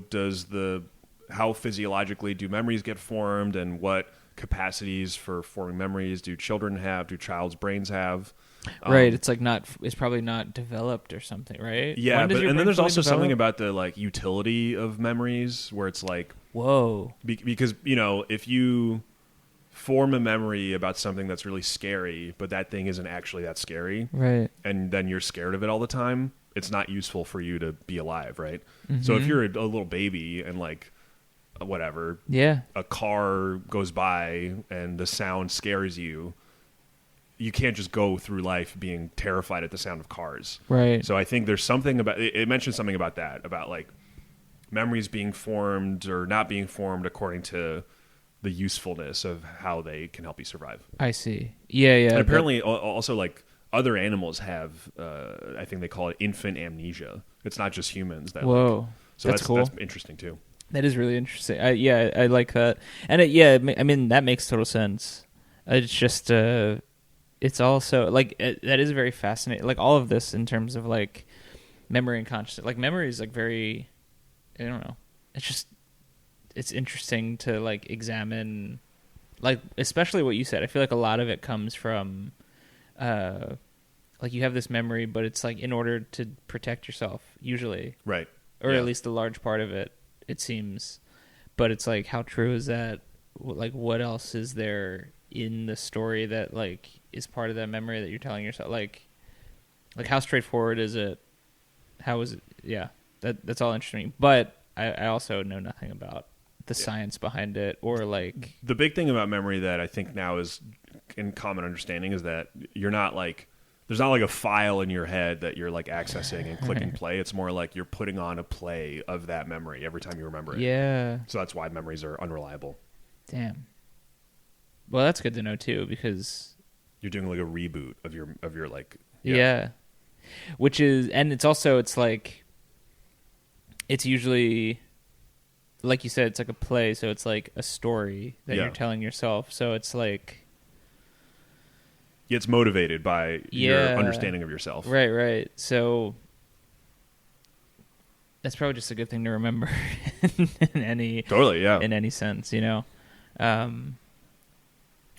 physiologically do memories get formed, and what capacities for forming memories do children have? Do child's brains have? Right, it's probably not developed or something, right? Yeah, and then there's also something about the like utility of memories, where it's like, whoa, because if you form a memory about something that's really scary, but that thing isn't actually that scary, right? And then you're scared of it all the time, it's not useful for you to be alive, right? Mm-hmm. So if you're a little baby and like whatever, a car goes by and the sound scares you, you can't just go through life being terrified at the sound of cars, right? So I think there's something about it mentioned something about that, about like memories being formed or not being formed according to the usefulness of how they can help you survive. I see. Yeah. And apparently also like other animals have I think they call it infant amnesia. It's not just humans that. Whoa, so that's cool. That's interesting too. That is really interesting. I like that. And I mean, that makes total sense. It's just, it's also, like, that is very fascinating. Like, all of this in terms of, like, memory and consciousness. Like, memory is, like, very, I don't know. It's just, it's interesting to, like, examine, like, especially what you said. I feel like a lot of it comes from, like, you have this memory, but it's, like, in order to protect yourself, usually. Right. Or at least a large part of it. It seems, but it's like, how true is that? Like, what else is there in the story that like is part of that memory that you're telling yourself? Like how straightforward is it? How is it? Yeah, that's all interesting. But I also know nothing about the science behind it, or like the big thing about memory that I think now is in common understanding is that you're not like. There's not like a file in your head that you're like accessing and clicking play. It's more like you're putting on a play of that memory every time you remember it. Yeah. So that's why memories are unreliable. Damn. Well, that's good to know too, because you're doing like a reboot of your like. Yeah. Which is, and it's also, it's like, it's usually, like you said, it's like a play. So it's like a story that you're telling yourself. So it's like, it's motivated by your understanding of yourself. Right. So that's probably just a good thing to remember in any in any sense, All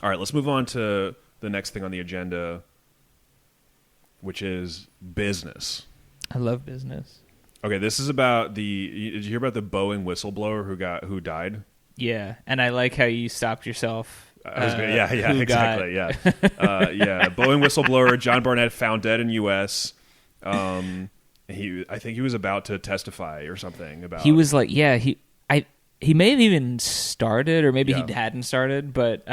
right, let's move on to the next thing on the agenda, which is business. I love business. Okay, this is about did you hear about the Boeing whistleblower who died? Yeah, and I like how you stopped yourself. Exactly. Yeah. Boeing whistleblower John Barnett found dead in U.S. I think he was about to testify or something about. He was like, he may have even started, or maybe he hadn't started, but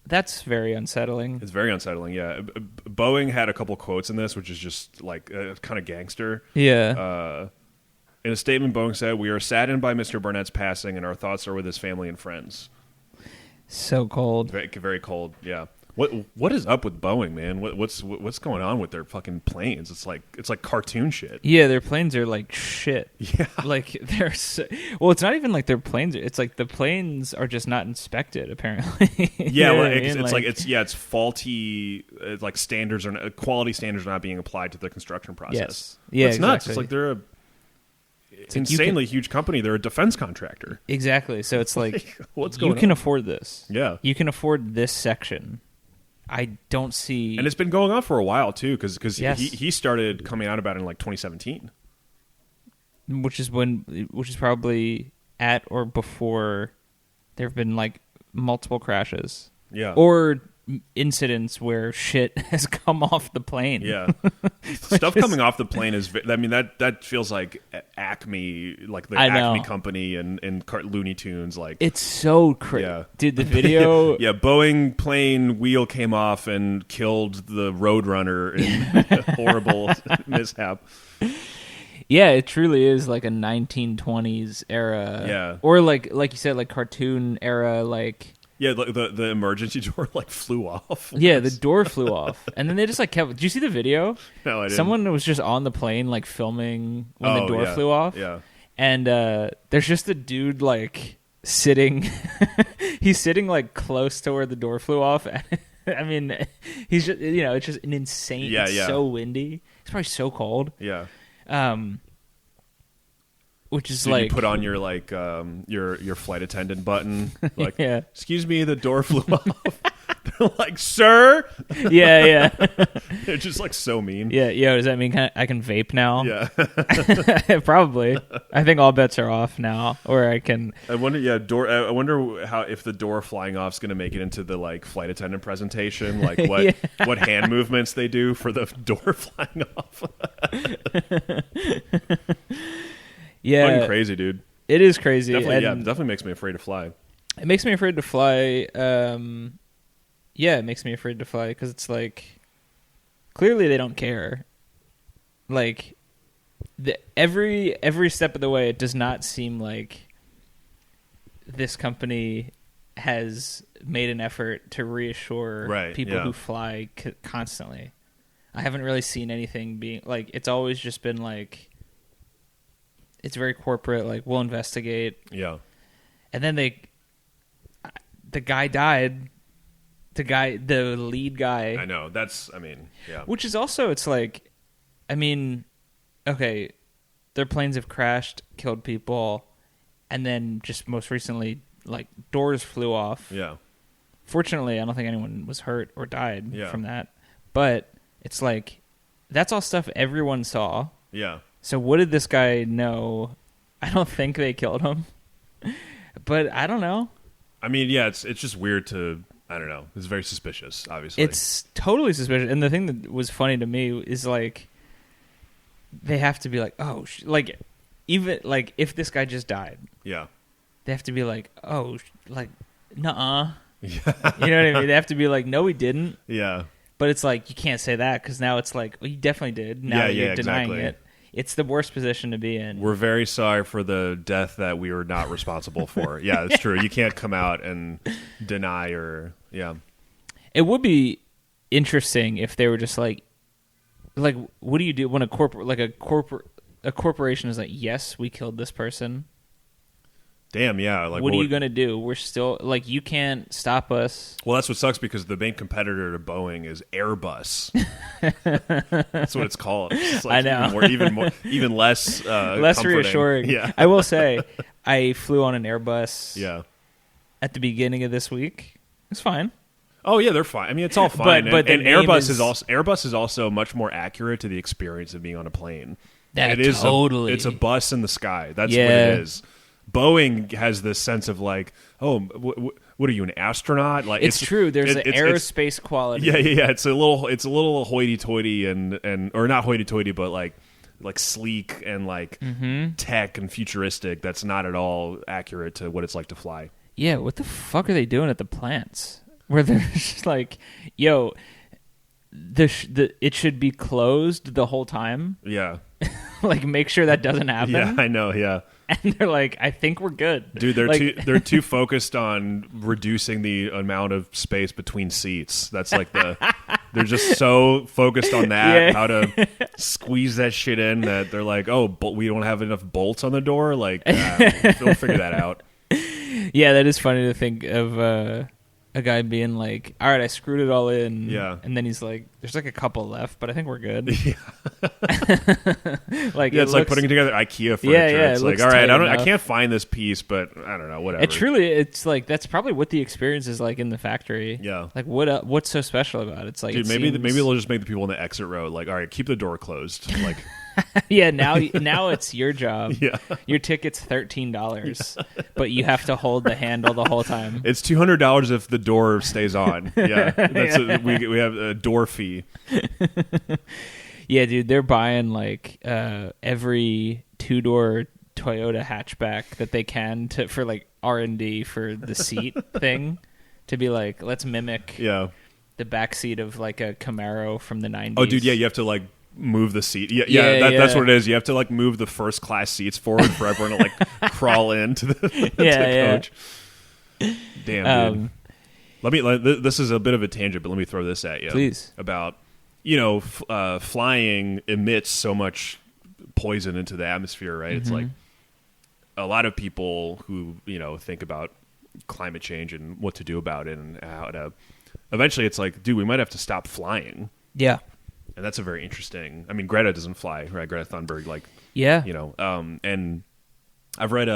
that's very unsettling. It's very unsettling. Yeah, Boeing had a couple quotes in this, which is just like kind of gangster. Yeah. In a statement, Boeing said, "We are saddened by Mr. Barnett's passing, and our thoughts are with his family and friends." So cold. Very, very cold. Yeah. What is up with Boeing, man? What's going on with their fucking planes? It's like cartoon shit. Yeah, their planes are like shit. Yeah. Like they're it's not even like their planes. It's like the planes are just not inspected apparently. Yeah, well, it's faulty. Like standards quality standards are not being applied to the construction process. Yes. Yeah, it's nuts. It's like they're insanely huge company. They're a defense contractor. Exactly. So it's like what's going on? You can afford this. Yeah. You can afford this section. I don't see, and it's been going on for a while too, because he started coming out about it in like 2017, which is probably at or before there have been like multiple crashes. Yeah. Or incidents where shit has come off the plane. Yeah. Stuff coming off the plane is, I mean, that feels like Acme, like the Acme company and Looney Tunes. Like, it's so crazy. Yeah. Dude, the video. Yeah, Boeing plane wheel came off and killed the Roadrunner in a horrible mishap. Yeah, it truly is like a 1920s era. Yeah. Or like you said, like cartoon era, like. Yeah, the emergency door like flew off. Yeah, the door flew off, and then they just like kept. Did you see the video? No, I didn't. Someone was just on the plane like filming when the door flew off. Yeah, and there's just a dude like sitting. He's sitting like close to where the door flew off. I mean, he's just it's just an insane. Yeah, it's so windy. It's probably so cold. Yeah. Which is so like you put on your like your flight attendant button, like yeah. Excuse me, the door flew off. They're like, sir. Yeah. They're just like so mean. Yeah, does that mean I can vape now? Yeah. Probably. I think all bets are off now, or I can. I wonder. Yeah, I wonder how if the door flying off is going to make it into the like flight attendant presentation, like what what hand movements they do for the door flying off. Yeah, fucking crazy, dude. It is crazy. Definitely makes me afraid to fly. It makes me afraid to fly. It makes me afraid to fly because it's like clearly they don't care. Like every step of the way, it does not seem like this company has made an effort to reassure people who fly constantly. I haven't really seen anything being like. It's always just been like. It's very corporate, like, we'll investigate. Yeah. And then the guy died. The lead guy. I know. Yeah. Which is also, it's like, I mean, okay, their planes have crashed, killed people, and then just most recently, like, doors flew off. Yeah. Fortunately, I don't think anyone was hurt or died from that. But it's like, that's all stuff everyone saw. Yeah. So what did this guy know? I don't think they killed him, but I don't know. I mean, yeah, it's just weird to. I don't know. It's very suspicious. Obviously, it's totally suspicious. And the thing that was funny to me is like they have to be like, oh, like even like if this guy just died, yeah, they have to be like, oh, like, nuh-uh. Yeah. You know what I mean? They have to be like, no, he didn't. Yeah. But it's like you can't say that because now it's like, well, you definitely did. Now you're denying it. It's the worst position to be in. We're very sorry for the death that we were not responsible for. Yeah, it's true. You can't come out and deny or It would be interesting if they were just like what do you do when a corporation is like, yes, we killed this person. Damn, yeah. Like, what are you going to do? We're still, like, you can't stop us. Well, that's what sucks because the main competitor to Boeing is Airbus. That's what it's called. It's like I know. Even less less reassuring. Yeah. I will say, I flew on an Airbus at the beginning of this week. It's fine. Oh, yeah, they're fine. I mean, it's all fine. But and Airbus is also much more accurate to the experience of being on a plane. Totally. It's a bus in the sky. That's what it is. Boeing has this sense of like, oh, what are you, an astronaut? Like it's true. There's an aerospace quality. Yeah. It's a little hoity-toity and or not hoity-toity, but like sleek and like tech and futuristic. That's not at all accurate to what it's like to fly. Yeah, what the fuck are they doing at the plants where they're just like, yo, it should be closed the whole time. Yeah. Like, make sure that doesn't happen. Yeah, I know. Yeah. And they're like, I think we're good. Dude, they're too focused on reducing the amount of space between seats. That's like they're just so focused on that, how to squeeze that shit in that they're like, oh, but we don't have enough bolts on the door. Like, they'll figure that out. Yeah, that is funny to think of a guy being like, all right, I screwed it all in. Yeah. And then he's like, there's like a couple left, but I think we're good. Yeah. Like, it's like putting together IKEA furniture. Yeah, it's like, all right, I can't find this piece, but I don't know, whatever. It's like, that's probably what the experience is like in the factory. Yeah. Like, what's so special about it? It's like, dude, maybe they'll just make the people in the exit row like, all right, keep the door closed. Like, Yeah, now it's your job. Yeah. Your ticket's $13, but you have to hold the handle the whole time. It's $200 if the door stays on. Yeah, we have a door fee. Yeah, dude, they're buying like every 2-door Toyota hatchback that they can for like R&D for the seat thing, to be like, let's mimic the back seat of like a Camaro from the 90s. Oh, dude, yeah, you have to like move the seat. That's what it is. You have to like move the first class seats forward for everyone to like crawl into the, to the coach. Damn, dude. This is a bit of a tangent, but let me throw this at you. Please. About, flying emits so much poison into the atmosphere, right? It's like a lot of people who, think about climate change and what to do about it and how to, eventually it's like, dude, we might have to stop flying. Yeah. And that's a very interesting, Greta doesn't fly, right? Greta Thunberg, and I've read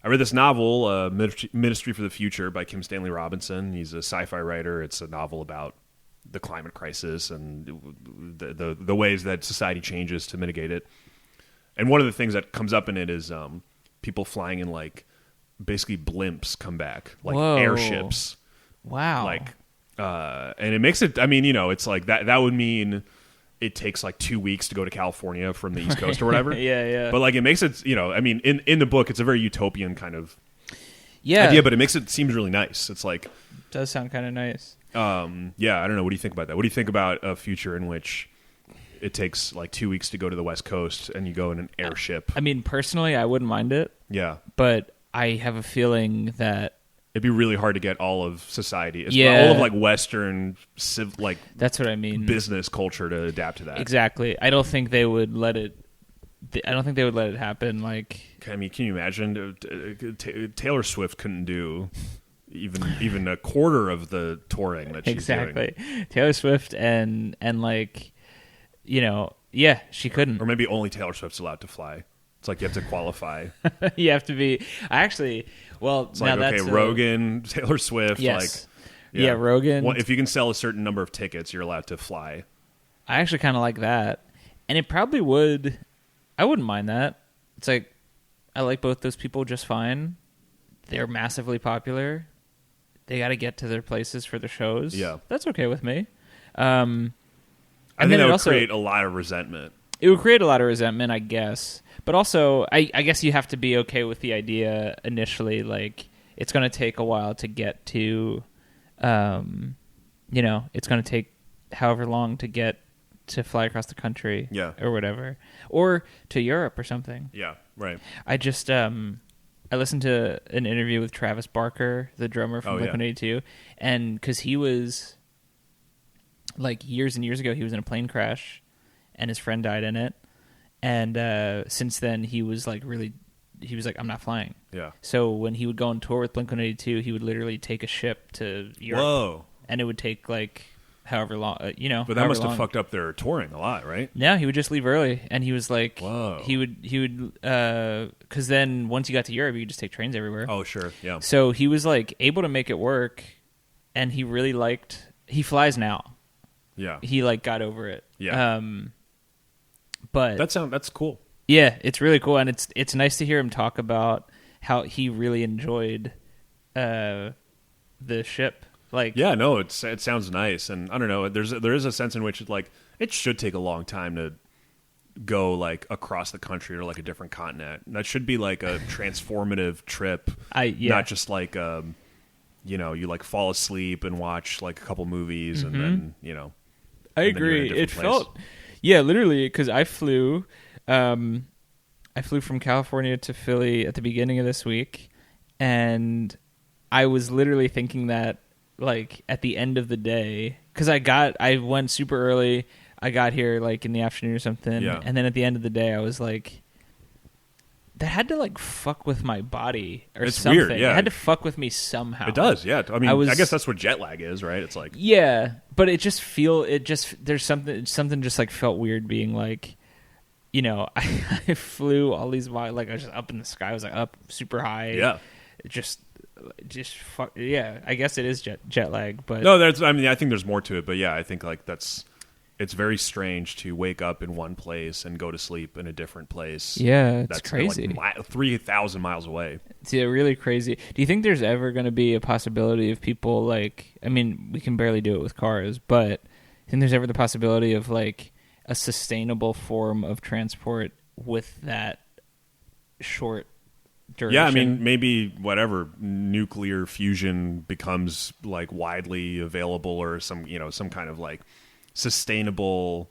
this novel, Ministry for the Future by Kim Stanley Robinson. He's a sci-fi writer. It's a novel about the climate crisis and the ways that society changes to mitigate it. And one of the things that comes up in it is people flying in like basically blimps come back, like airships. Wow. And it makes it, it's like that would mean it takes like 2 weeks to go to California from the East Coast or whatever. Yeah. But like it makes it, in the book, it's a very utopian kind of idea, but it makes it seems really nice. It's like, does sound kind of nice. I don't know. What do you think about that? What do you think about a future in which it takes like 2 weeks to go to the West Coast and you go in an airship? Personally, I wouldn't mind it. Yeah. But I have a feeling that it'd be really hard to get all of society, all of like Western, that's what I mean, business culture to adapt to that. Exactly. I don't think they would let it. I don't think they would let it happen. Like, can you imagine? Taylor Swift couldn't do even a quarter of the touring that she's doing. Taylor Swift and like, she couldn't. Or maybe only Taylor Swift's allowed to fly. It's like you have to qualify. You have to be. Actually, well, it's now like, okay, that's Rogan, Taylor Swift. Yes. Rogan. Well, if you can sell a certain number of tickets, you're allowed to fly. I actually kind of like that. And it probably would. I wouldn't mind that. It's like, I like both those people just fine. They're massively popular. They got to get to their places for the shows. Yeah. That's okay with me. I think that would create a lot of resentment. It would create a lot of resentment, I guess. But also, I guess you have to be okay with the idea initially. Like, it's going to take a while to get to, it's going to take however long to get to fly across the country, or whatever, or to Europe or something. Yeah, right. I just I listened to an interview with Travis Barker, the drummer from Blink-182, and because he was like years and years ago, he was in a plane crash, and his friend died in it. And since then, he was like, I'm not flying. Yeah. So when he would go on tour with Blink-182, he would literally take a ship to Europe. Whoa. And it would take like however long, But that must have fucked up their touring a lot, right? Yeah, he would just leave early. And he was like, whoa. He would, because then once you got to Europe, you could just take trains everywhere. Oh, sure. Yeah. So he was like able to make it work. And he really he flies now. Yeah. He like got over it. Yeah. But that's cool. Yeah, it's really cool, and it's nice to hear him talk about how he really enjoyed the ship. Like, yeah, no, it sounds nice, and I don't know. There is a sense in which it should take a long time to go like across the country or like a different continent. That should be like a transformative trip. Not just like you like fall asleep and watch like a couple movies and then I agree. It felt. Yeah, literally, because I flew from California to Philly at the beginning of this week, and I was literally thinking that, like, at the end of the day, because I went super early, I got here, like, in the afternoon or something, and then at the end of the day, I was like, that had to, like, fuck with my body or it's something. Weird, yeah. It had to fuck with me somehow. It does, yeah. I mean, I guess that's what jet lag is, right? It's like... Yeah, but there's something just, like, felt weird being, like, I flew all these miles, like, I was just up in the sky. I was, like, up super high. Yeah. It just fuck, yeah, I guess it is jet lag, but... No, I think there's more to it, but yeah, I think, like, that's... it's very strange to wake up in one place and go to sleep in a different place. Yeah, it's that's crazy. Like 3,000 miles away. It's really crazy. Do you think there's ever going to be a possibility of people like, I mean, we can barely do it with cars, but I think there's ever the possibility of like a sustainable form of transport with that short duration? Yeah, I mean, maybe whatever nuclear fusion becomes like widely available or some kind of like sustainable.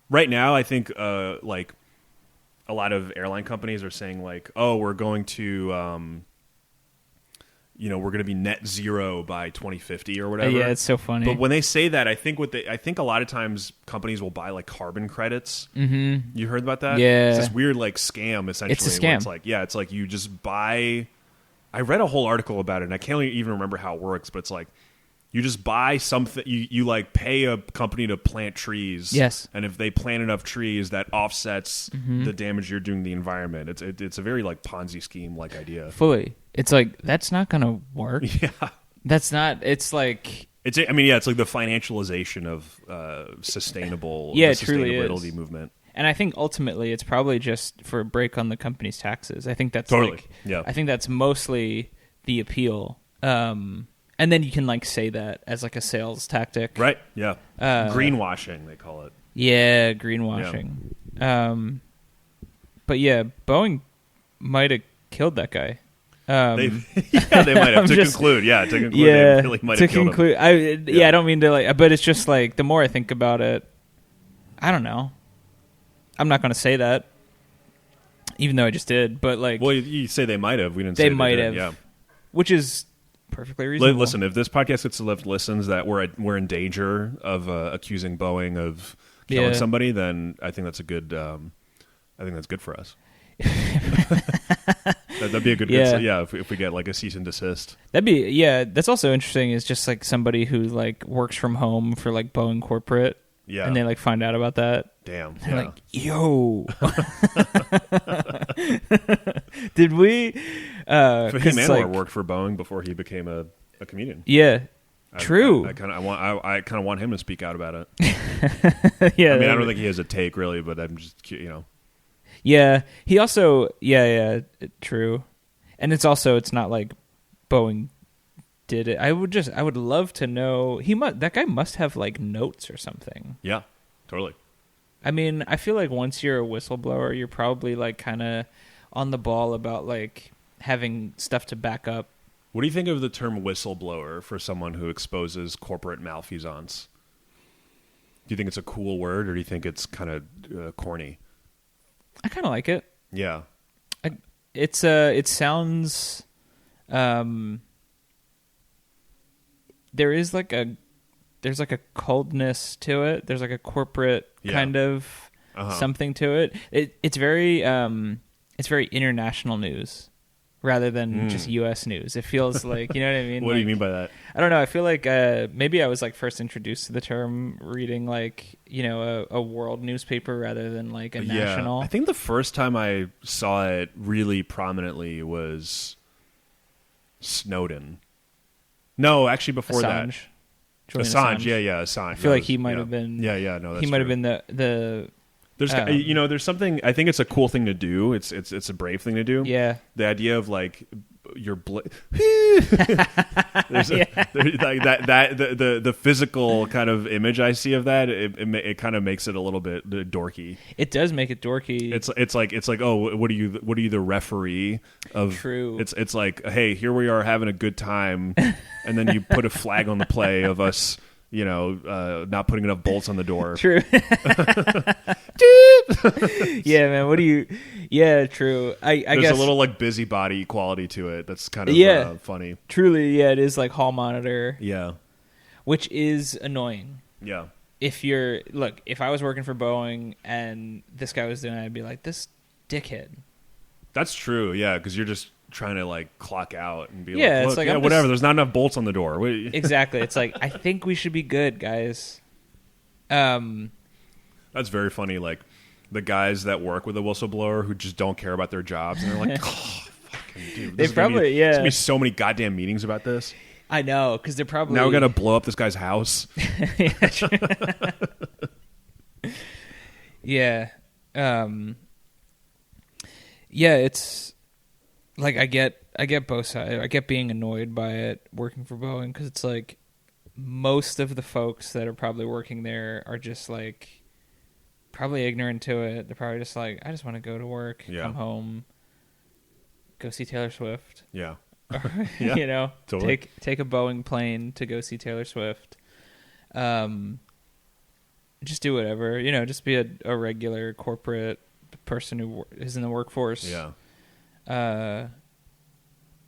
Right now, I think like a lot of airline companies are saying like, oh, we're going to we're going to be net zero by 2050 or whatever. Yeah, it's so funny. But when they say that, I think a lot of times companies will buy like carbon credits. Mm-hmm. You heard about that? Yeah. It's this weird like scam essentially. It's a scam. Where it's like you just buy. I read a whole article about it, and I can't even remember how it works, but it's like you just buy something. You like pay a company to plant trees. Yes. And if they plant enough trees, that offsets the damage you're doing to the environment. It's a very like Ponzi scheme like idea. Fully. It's like, that's not going to work. Yeah. That's not, it's like... It's like the financialization of sustainable yeah, it truly sustainability is. movement. And I think ultimately it's probably just for a break on the company's taxes. I think that's totally. like, Yeah. I think that's mostly the appeal. And then you can like say that as like a sales tactic. Right. Yeah. Greenwashing, they call it. Yeah, greenwashing. Yeah. But yeah, Boeing might have killed that guy. They might have. Conclude, they really might have killed him. I don't mean to like, but it's just like the more I think about it, I don't know. I'm not going to say that, even though I just did. But like, well, you say they might have. We didn't say they might have. Yeah, which is perfectly reasonable. Listen, if this podcast gets enough listens that we're in danger of accusing Boeing of killing somebody, then I think that's a good. I think that's good for us. That'd be a good if we get like a cease and desist. That'd be that's also interesting is just like somebody who like works from home for like Boeing corporate and they like find out about that. Damn. They're like, yo. Did we Fahim Anwar worked for Boeing before he became a comedian. Yeah. True. I kind of want him to speak out about it. Yeah. I mean, I don't think he has a take really, but I'm just Yeah, he also true, and it's not like Boeing did it. I would love to know. That guy must have like notes or something. Yeah, totally. I mean, I feel like once you're a whistleblower, you're probably like kind of on the ball about like having stuff to back up. What do you think of the term whistleblower for someone who exposes corporate malfeasance? Do you think it's a cool word, or do you think it's kind of corny? I kind of like it. Yeah. It sounds there's like a coldness to it. There's like a corporate kind of something to it. It's very international news rather than just U.S. news. It feels like, you know what I mean? What do you mean by that? I don't know. I feel like maybe I was like first introduced to the term reading like, a world newspaper rather than like a national. I think the first time I saw it really prominently was Snowden. No, actually before Assange. Assange. Assange. I feel like he might have been. Yeah. No, that's he might have true. been the. There's there's something. I think it's a cool thing to do. It's a brave thing to do. Yeah. The idea of like your the physical kind of image I see of that it kind of makes it a little bit dorky. It does make it dorky. It's like oh, what are you the referee of? True. It's like, hey, here we are having a good time, and then you put a flag on the play of us. Not putting enough bolts on the door. True. Yeah, man. What do you? Yeah, true. I There's guess a little like busybody quality to it. That's kind of funny. Truly, yeah, it is like hall monitor. Yeah, which is annoying. Yeah. If I was working for Boeing and this guy was doing it, I'd be like, this dickhead. That's true. Yeah, because you're just trying to like clock out and be it's like whatever. There's not enough bolts on the door. Exactly. It's like, I think we should be good, guys. That's very funny. Like the guys that work with a whistleblower who just don't care about their jobs, and they're like, oh, fucking dude. They probably there's gonna be so many goddamn meetings about this. I know, because they're probably now we got to blow up this guy's house. Yeah. Yeah, it's like I get both sides. I get being annoyed by it working for Boeing because it's like most of the folks that are probably working there are just like probably ignorant to it. They're probably just like, I just want to go to work, come home, go see Taylor Swift. Yeah. Yeah, you know, totally. take a Boeing plane to go see Taylor Swift. Just do whatever, you know, just be a regular corporate person who is in the workforce. Yeah.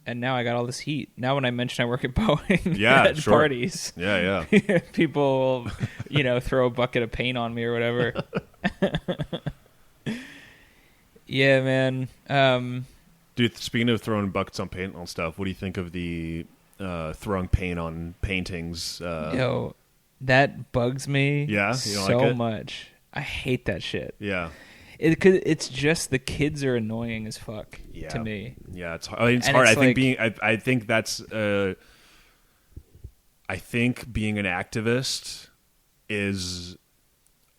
And now I got all this heat. Now when I mention I work at Boeing at parties, yeah, people will, you know, throw a bucket of paint on me or whatever. Yeah, man. Dude, speaking of throwing buckets on paint on stuff, what do you think of the throwing paint on paintings? Yo, that bugs me so like much. I hate that shit. Yeah. It's just the kids are annoying as fuck to me. Yeah, it's hard. I mean, it's hard. I think that's. I think being an activist is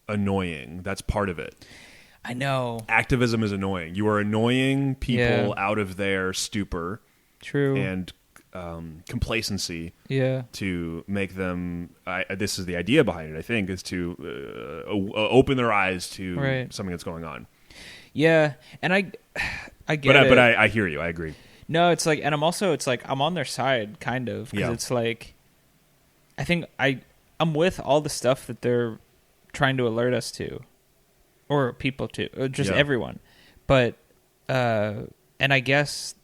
annoying. That's part of it. I know. Activism is annoying. You are annoying people out of their stupor. True. And complacency. Yeah. To make them. This is the idea behind it. I think is to open their eyes to something that's going on. Yeah, and I get it. But I hear you. I agree. No, it's like, and I'm on their side, kind of, because it's like, I think I'm with all the stuff that they're trying to alert us to, or people to, or just everyone. But, and I guess,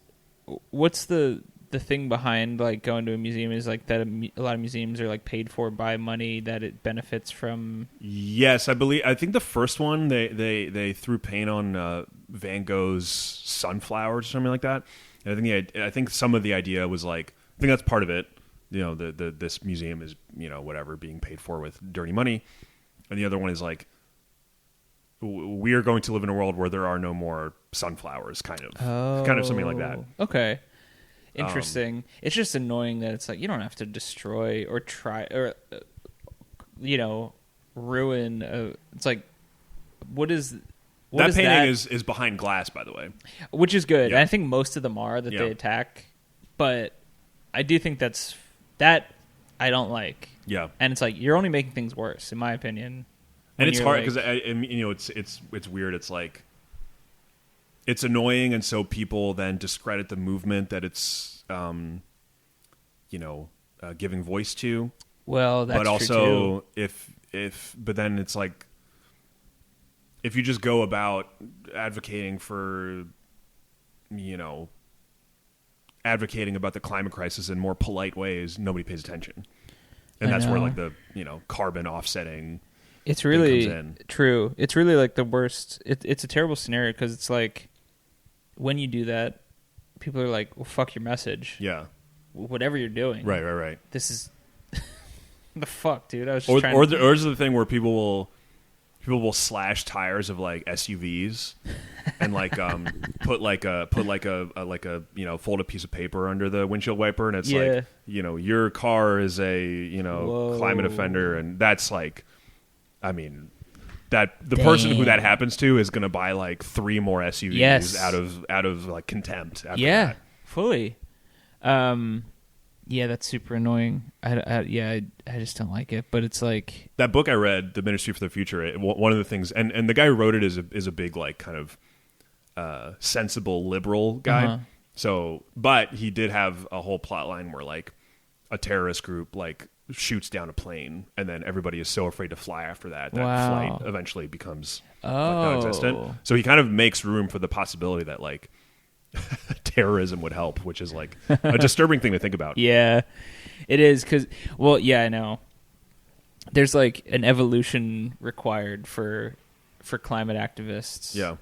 what's the thing behind like going to a museum is like that a lot of museums are like paid for by money that it benefits from. Yes, I think the first one they threw paint on Van Gogh's sunflowers or something like that. And I think some of the idea was like, I think that's part of it. You know, this museum is, you know, whatever, being paid for with dirty money, and the other one is like, we are going to live in a world where there are no more sunflowers, kind of something like that. Okay. Interesting. It's just annoying that it's like you don't have to destroy or try or you know, ruin. It's like what is that painting is behind glass, by the way, which is good. Yeah. I think most of them are that they attack, but I do think that I don't like. Yeah, and it's like you're only making things worse, in my opinion. And it's hard because you know it's weird. It's like. It's annoying, and so people then discredit the movement that it's, you know, giving voice to. Well, that's but also true too. But then it's like, if you just go about advocating for, you know, advocating about the climate crisis in more polite ways, nobody pays attention, and that's where like the, you know, carbon offsetting. It's really true. It's really like the worst. It's a terrible scenario because it's like when you do that, people are like, well, fuck your message. Yeah. Whatever you're doing. Right. This is the fuck, dude. I was just trying or there's the thing where people will slash tires of like SUVs and like put like a you know, fold a piece of paper under the windshield wiper, and it's like, you know, your car is a, you know, climate offender, and that's like, I mean, that the person who that happens to is going to buy like 3 more SUVs out of like contempt. After that. Fully. Yeah, that's super annoying. I just don't like it. But it's like that book I read, The Ministry for the Future. One of the things, and the guy who wrote it is a big like kind of sensible liberal guy. Uh-huh. So, but he did have a whole plot line where like a terrorist group like shoots down a plane, and then everybody is so afraid to fly after that flight eventually becomes like, non-existent. So he kind of makes room for the possibility that like terrorism would help, which is like a disturbing thing to think about. Yeah, it is because, well, yeah, I know. There's like an evolution required for climate activists. Yeah,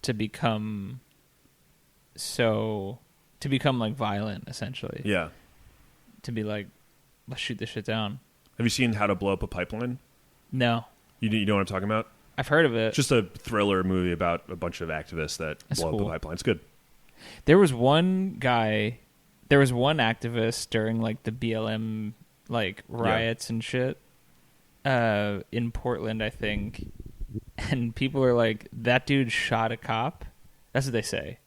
to become like violent, essentially. Yeah, to be like, let's shoot this shit down. Have you seen How to Blow Up a Pipeline? No. You know what I'm talking about? I've heard of it. It's just a thriller movie about a bunch of activists that blow up a pipeline. It's good. There was one activist during like the BLM like riots and shit in Portland, I think. and people are like, that dude shot a cop. That's what they say.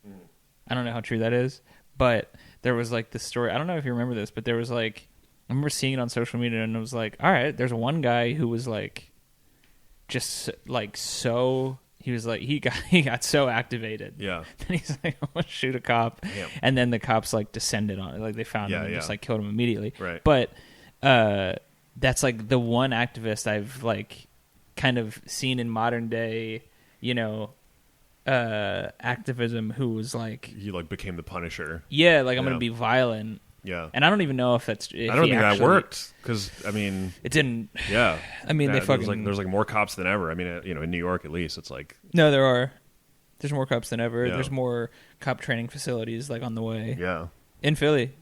I don't know how true that is, but there was like this story. I don't know if you remember this, but there was like, I remember seeing it on social media, and it was like, all right, there's one guy who was like, just like so. He was like, he got so activated. Yeah. Then he's like, I'm gonna shoot a cop. Damn. And then the cops like descended on it. Like they found him and just like killed him immediately. Right. But that's like the one activist I've like kind of seen in modern day, you know, activism who was like, he like became the Punisher. Yeah, like I'm gonna be violent. Yeah. And I don't even know if that's. If I don't think that worked because I mean it didn't. Yeah. I mean they fucking. There's like more cops than ever. I mean, you know, in New York at least, it's like. No, there are. There's more cops than ever. Yeah. There's more cop training facilities like on the way. Yeah. In Philly,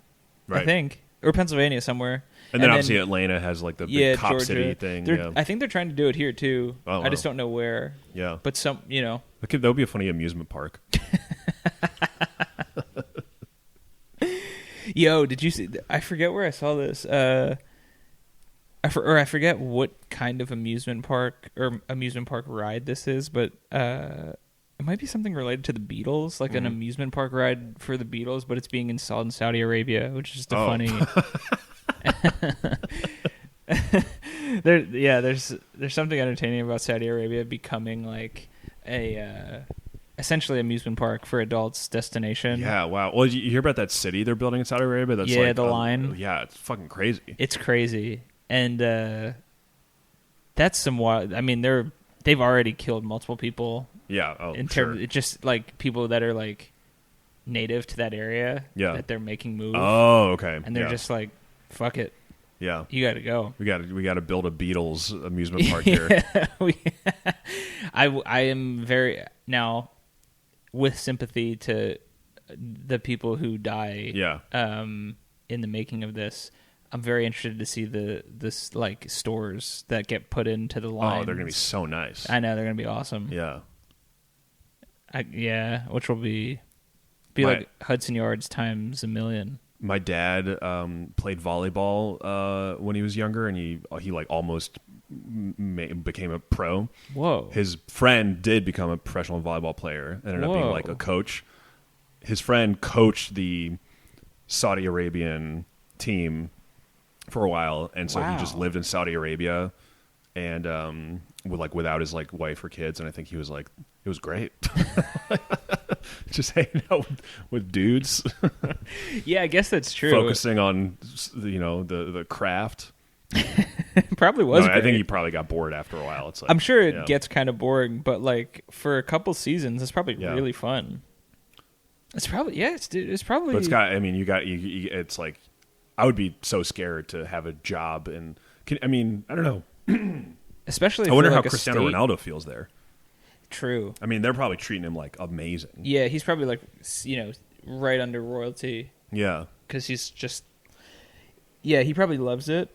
right. I think, or Pennsylvania somewhere. And then obviously Atlanta has like the big cop Georgia. city thing. Yeah. I think they're trying to do it here too. Oh, wow. I just don't know where. Yeah. But some, you know. That would be a funny amusement park. Yo, did you see? I forget where I saw this. I forget what kind of amusement park ride this is, but it might be something related to the Beatles, like an amusement park ride for the Beatles, but it's being installed in Saudi Arabia, which is just a funny. There's something entertaining about Saudi Arabia becoming like a essentially amusement park for adults destination. Yeah, wow. Well, you hear about that city they're building in Saudi Arabia? That's like, the line. Yeah, it's fucking crazy. It's crazy, and that's some wild. I mean, they've already killed multiple people. Yeah. Oh, in terms, it's just like people that are like native to that area. Yeah. That they're making moves. Oh, okay. And they're just like, fuck it. Yeah. You got to go. We got to build a Beatles amusement park here. I am very now with sympathy to the people who die. Yeah. In the making of this, I'm very interested to see this like stores that get put into the line. Oh, they're gonna be so nice. I know they're gonna be awesome. Yeah. Which will be like Hudson Yards times a million. My dad played volleyball when he was younger, and he like almost became a pro. Whoa! His friend did become a professional volleyball player, ended up being like a coach. His friend coached the Saudi Arabian team for a while, and so he just lived in Saudi Arabia, and without his like wife or kids, and I think he was like, it was great. Just hanging out with dudes. Yeah, I guess that's true. Focusing on the craft. Probably was. No, I think he probably got bored after a while. It's like, I'm sure it gets kind of boring, but like for a couple seasons, it's probably really fun. It's probably it's probably. But it's got. I mean, it's like, I would be so scared to have a job, and I don't know. Especially, I wonder how like Cristiano Ronaldo feels there. True. I mean, they're probably treating him like amazing. Yeah, he's probably like right under royalty. Yeah, because he's just. Yeah, he probably loves it.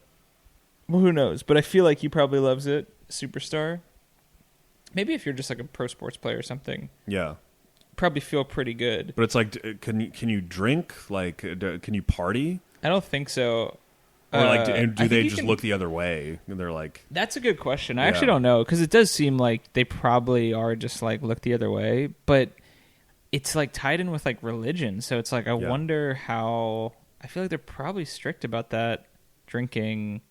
Well, who knows? But I feel like he probably loves it. Superstar. Maybe if you're just like a pro sports player or something. Yeah. Probably feel pretty good. But it's like, can you drink? Like, can you party? I don't think so. Or like, do they just look the other way? And they're like, that's a good question. I actually don't know, because it does seem like they probably are just like look the other way, but it's like tied in with like religion. So it's like I wonder how. I feel like they're probably strict about that. Drinking.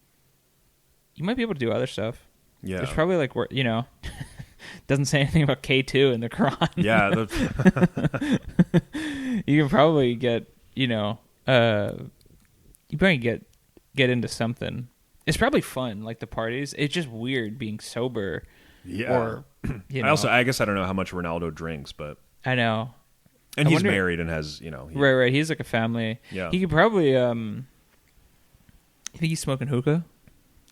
You might be able to do other stuff. Yeah, there's probably like doesn't say anything about K2 in the Quran. Yeah, you can probably get you probably get into something. It's probably fun, like the parties. It's just weird being sober. Yeah. Or I guess I don't know how much Ronaldo drinks, but I know. And he's married and has right. He's like a family. Yeah. He could probably. You think he's smoking hookah?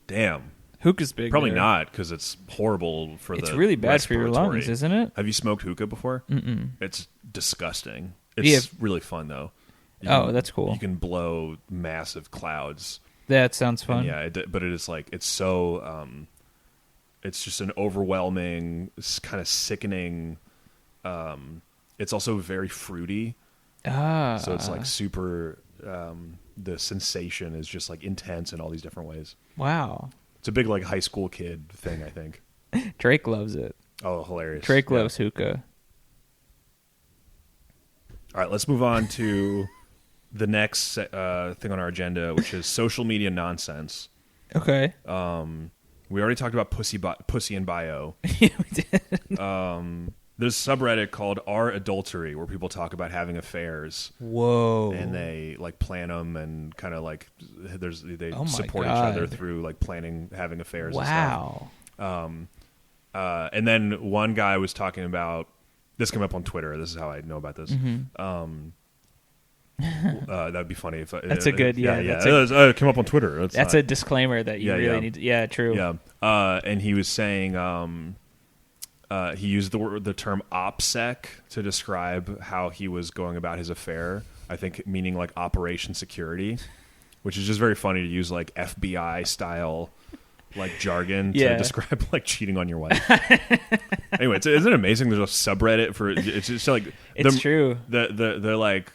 Damn. Hookah's big. Probably there. not, because it's horrible for It's really bad for your lungs, isn't it? Have you smoked hookah before? Mm-mm. It's disgusting. It's really fun though. That's cool. You can blow massive clouds. That sounds fun. And but it is like, it's so. It's just an overwhelming, kind of sickening. It's also very fruity. So it's like super. The sensation is just like intense in all these different ways. Wow. It's a big like high school kid thing, I think. Drake loves it. Oh, hilarious. Drake loves hookah. All right, let's move on to the next thing on our agenda, which is social media nonsense. Okay. We already talked about pussy in bio. Yeah, we did. There's a subreddit called R Adultery where people talk about having affairs. Whoa. And they like plan them and kind of like they support each God. other through like planning having affairs. Wow. And stuff. And then one guy was talking about this came up on Twitter. This is how I know about this. Mm-hmm. That'd be funny if that's a good it came up on Twitter. That's a disclaimer that you really need to, yeah, true. Yeah. And he was saying he used the term OPSEC to describe how he was going about his affair. I think meaning like Operation Security, which is just very funny to use like FBI style like jargon to describe like cheating on your wife. Anyway, isn't it amazing? There's a subreddit for it's just like it's true. The like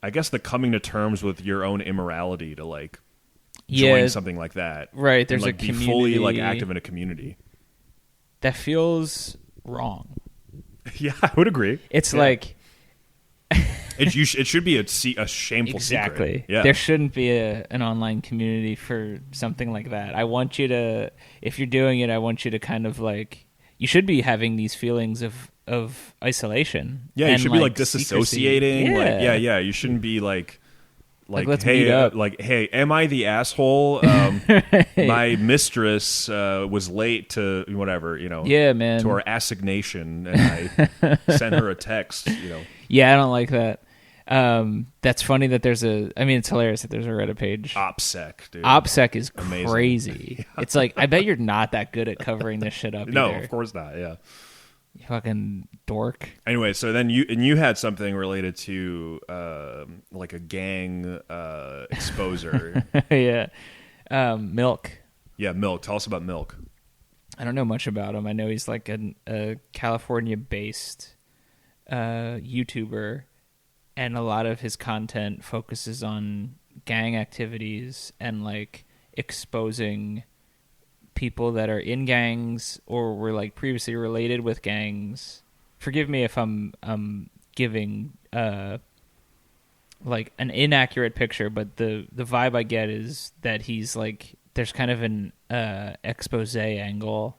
I guess the coming to terms with your own immorality to like join something like that. Right. There's and, like, a community. Be fully like active in a community. That feels wrong. Yeah, I would agree. It's like it should be a shameful exactly. secret. Yeah. There shouldn't be an online community for something like that. I want you to, if you're doing it, I want you to kind of like, you should be having these feelings of isolation. Yeah, you should be like disassociating. Yeah. Like, you shouldn't be like let's meet up. Hey, am I the asshole? My mistress was late to whatever, Yeah, man. to our assignation, and I sent her a text, Yeah, I don't like that. That's funny that it's hilarious that there's a Reddit page. OPSEC, dude. OPSEC is amazing. Crazy. Yeah. It's like, I bet you're not that good at covering this shit up No, either. of course not, yeah. You fucking dork. Anyway, so then you had something related to like a gang exposer. Yeah. Milk. Yeah, Milk. Tell us about Milk. I don't know much about him. I know he's like a California-based YouTuber, and a lot of his content focuses on gang activities and like exposing people that are in gangs or were like previously related with gangs. Forgive me if I'm giving like an inaccurate picture, but the vibe I get is that he's like, there's kind of an expose angle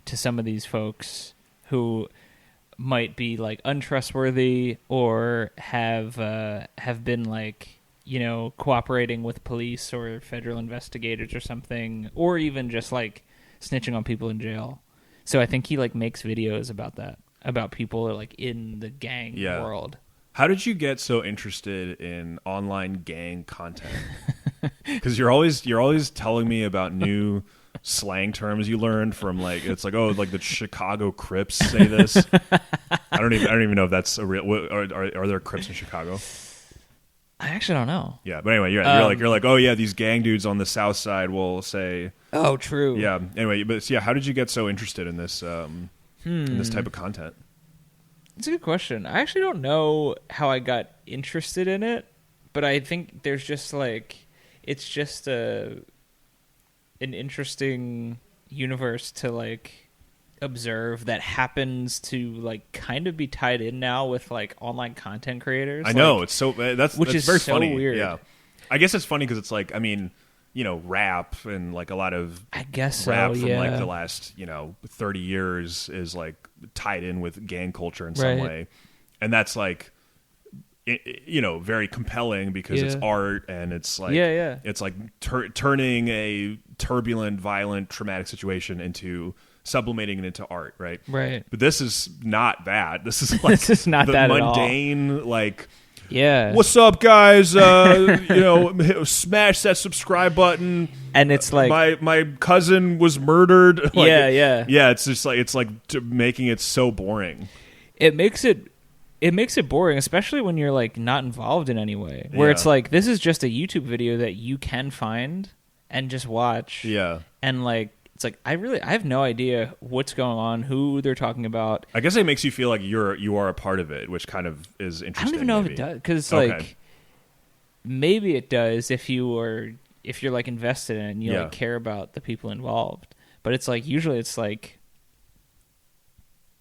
to some of these folks who might be like untrustworthy or have been like, cooperating with police or federal investigators or something, or even just like snitching on people in jail. So I think he like makes videos about that, about people like in the gang world. How did you get so interested in online gang content? Because you're always telling me about new slang terms you learned from like, it's like, oh, like the Chicago Crips say this. I don't even know if that's a real. Are there Crips in Chicago? I actually don't know. Yeah, but anyway, you're like, oh yeah, these gang dudes on the South Side will say. Oh, true. Yeah. Anyway, but yeah, how did you get so interested in this in this type of content? It's a good question. I actually don't know how I got interested in it, but I think there's just like, it's just an interesting universe to like observe that happens to like kind of be tied in now with like online content creators. I know, like, it's so that's very so funny. Weird. Yeah, I guess it's funny because it's like, I mean, rap and like a lot of rap from like the last 30 years is like tied in with gang culture in some way, and that's like very compelling because it's art and it's like it's like turning a turbulent, violent, traumatic situation into sublimating it into art, right? But this is not that. This is like this is not the that mundane, at all. like, what's up, guys? Smash that subscribe button. And it's like my cousin was murdered. Like, yeah. It's just like making it so boring. It makes it boring, especially when you're like not involved in any way. Where it's like, this is just a YouTube video that you can find and just watch. Yeah. And like, it's like, I have no idea what's going on, who they're talking about. I guess it makes you feel like you are a part of it, which kind of is interesting. I don't even know if it does, because like maybe it does if you're like invested in it and you like care about the people involved. But it's like, usually it's like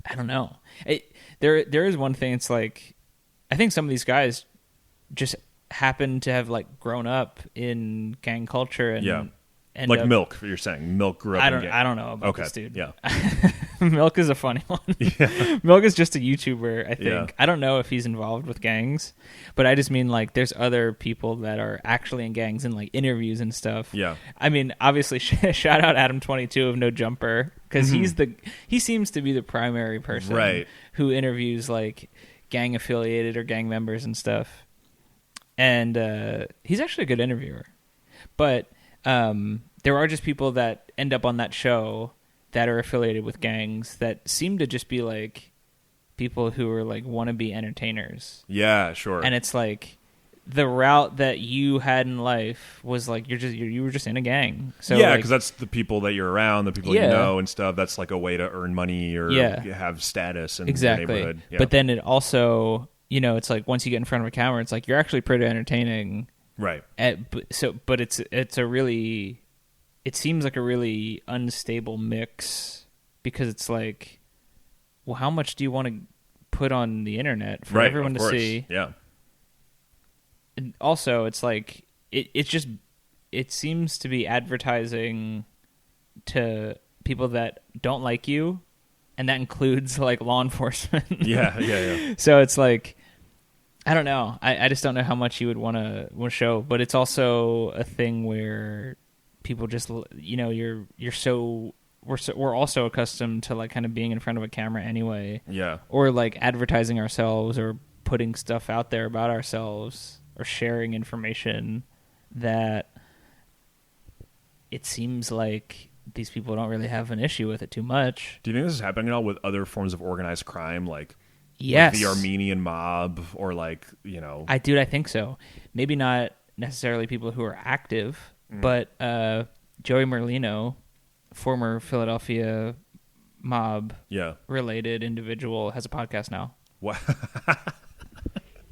I don't know. There is one thing. It's like, I think some of these guys just happen to have like grown up in gang culture and like Milk. You're saying Milk grew up. I don't know about this dude. Yeah. Milk is a funny one. Yeah. Milk is just a YouTuber, I think. Yeah. I don't know if he's involved with gangs, but I just mean like there's other people that are actually in gangs and like interviews and stuff. Yeah. I mean, obviously, shout out Adam22 of No Jumper, because he seems to be the primary person who interviews like gang affiliated or gang members and stuff. And he's actually a good interviewer. But there are just people that end up on that show that are affiliated with gangs that seem to just be like people who are like wannabe entertainers. Yeah, sure. And it's like the route that you had in life was like you were just in a gang. So yeah, like, because that's the people that you're around, the people you know and stuff. That's like a way to earn money or have status in the neighborhood. Yeah. But then it also, you know, it's like once you get in front of a camera, it's like you're actually pretty entertaining. Right. But it's a really, it seems like a really unstable mix, because it's like, well, how much do you want to put on the internet for everyone to see? Yeah. And also, it's like it seems to be advertising to people that don't like you, and that includes like law enforcement. Yeah. So it's like, I don't know. I just don't know how much you would want to show, but it's also a thing where people just, you know, we're also accustomed to like kind of being in front of a camera anyway. Yeah. Or like advertising ourselves or putting stuff out there about ourselves or sharing information that it seems like these people don't really have an issue with it too much. Do you think this is happening at all with other forms of organized crime, like yes, like the Armenian mob, or like, you know? I think so. Maybe not necessarily people who are active, but Joey Merlino, former Philadelphia mob related individual, has a podcast now. What?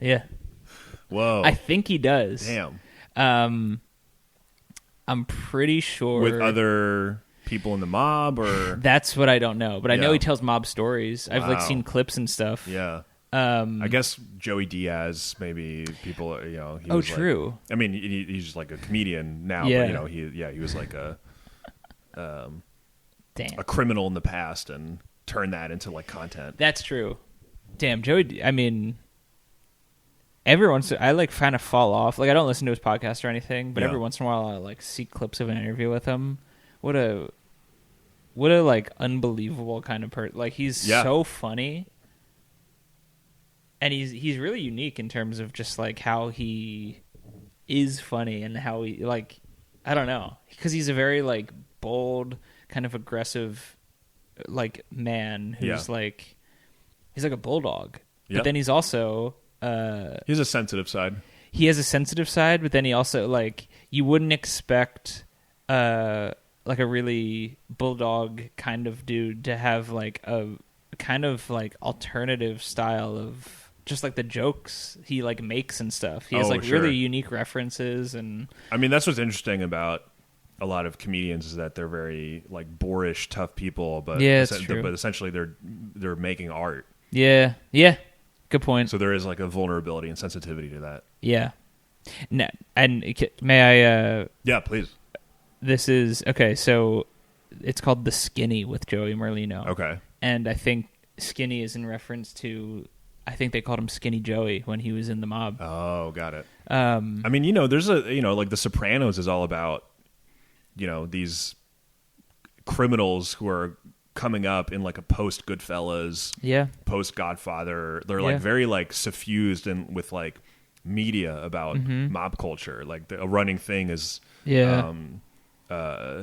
Yeah. Whoa. I think he does. Damn. I'm pretty sure with other people in the mob, or that's what I don't know, but I know he tells mob stories. I've like seen clips and stuff. Yeah. I guess Joey Diaz, maybe people, you know. He was true. Like, I mean, he's just like a comedian now, but you know, he was like a criminal in the past and turned that into like content. That's true. Damn, Joey. I mean, every once I like kind of fall off. Like I don't listen to his podcast or anything, but every once in a while I like see clips of an interview with him. What a like unbelievable kind of person. Like he's so funny. And he's really unique in terms of just like how he is funny and how he like, I don't know, because he's a very like bold, kind of aggressive like man who's like, he's like a bulldog. But then he's also he has a sensitive side. He has a sensitive side, but then he also like, you wouldn't expect like a really bulldog kind of dude to have like a kind of like alternative style of just like the jokes he like makes and stuff. He has like really unique references, and I mean that's what's interesting about a lot of comedians is that they're very like boorish, tough people, but but essentially they're making art. Yeah, good point. So there is like a vulnerability and sensitivity to that. Yeah. No, and may I? Yeah, please. This is okay. So it's called The Skinny with Joey Merlino. Okay. And I think Skinny is in reference to, I think they called him Skinny Joey when he was in the mob. Oh, got it. I mean, you know, there's like The Sopranos is all about, you know, these criminals who are coming up in like a post Goodfellas, post Godfather. They're like very like suffused and with like media about mob culture. Like a running thing is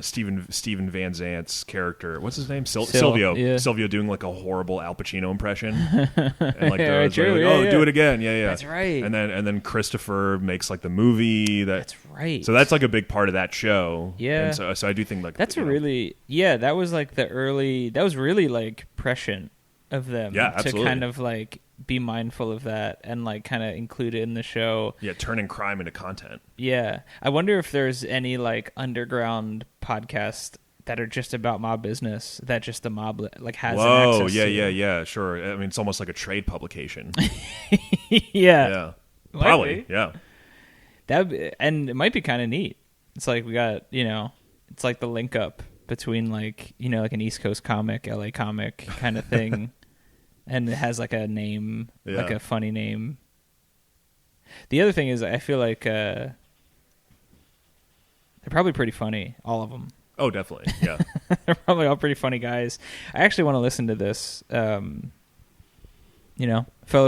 Steven Van Zant's character, what's his name? Silvio. Silvio doing like a horrible Al Pacino impression, and like do it again. That's right. And then Christopher makes like the movie that's right. So that's like a big part of that show. Yeah. And so I do think like that's really that was like that was really like prescient of them to kind of like be mindful of that and like kind of include it in the show. Yeah, turning crime into content. Yeah. I wonder if there's any like underground podcast that are just about mob business that just the mob like has Whoa, access to. yeah, sure. I mean, it's almost like a trade publication. Yeah. Probably, yeah. And it might be kind of neat. It's like we got, it's like the link up between like, like an East Coast comic, LA comic kind of thing. And it has like a name, like a funny name. The other thing is I feel like they're probably pretty funny, all of them. Oh, definitely, yeah. They're probably all pretty funny guys. I actually want to listen to this. Fellow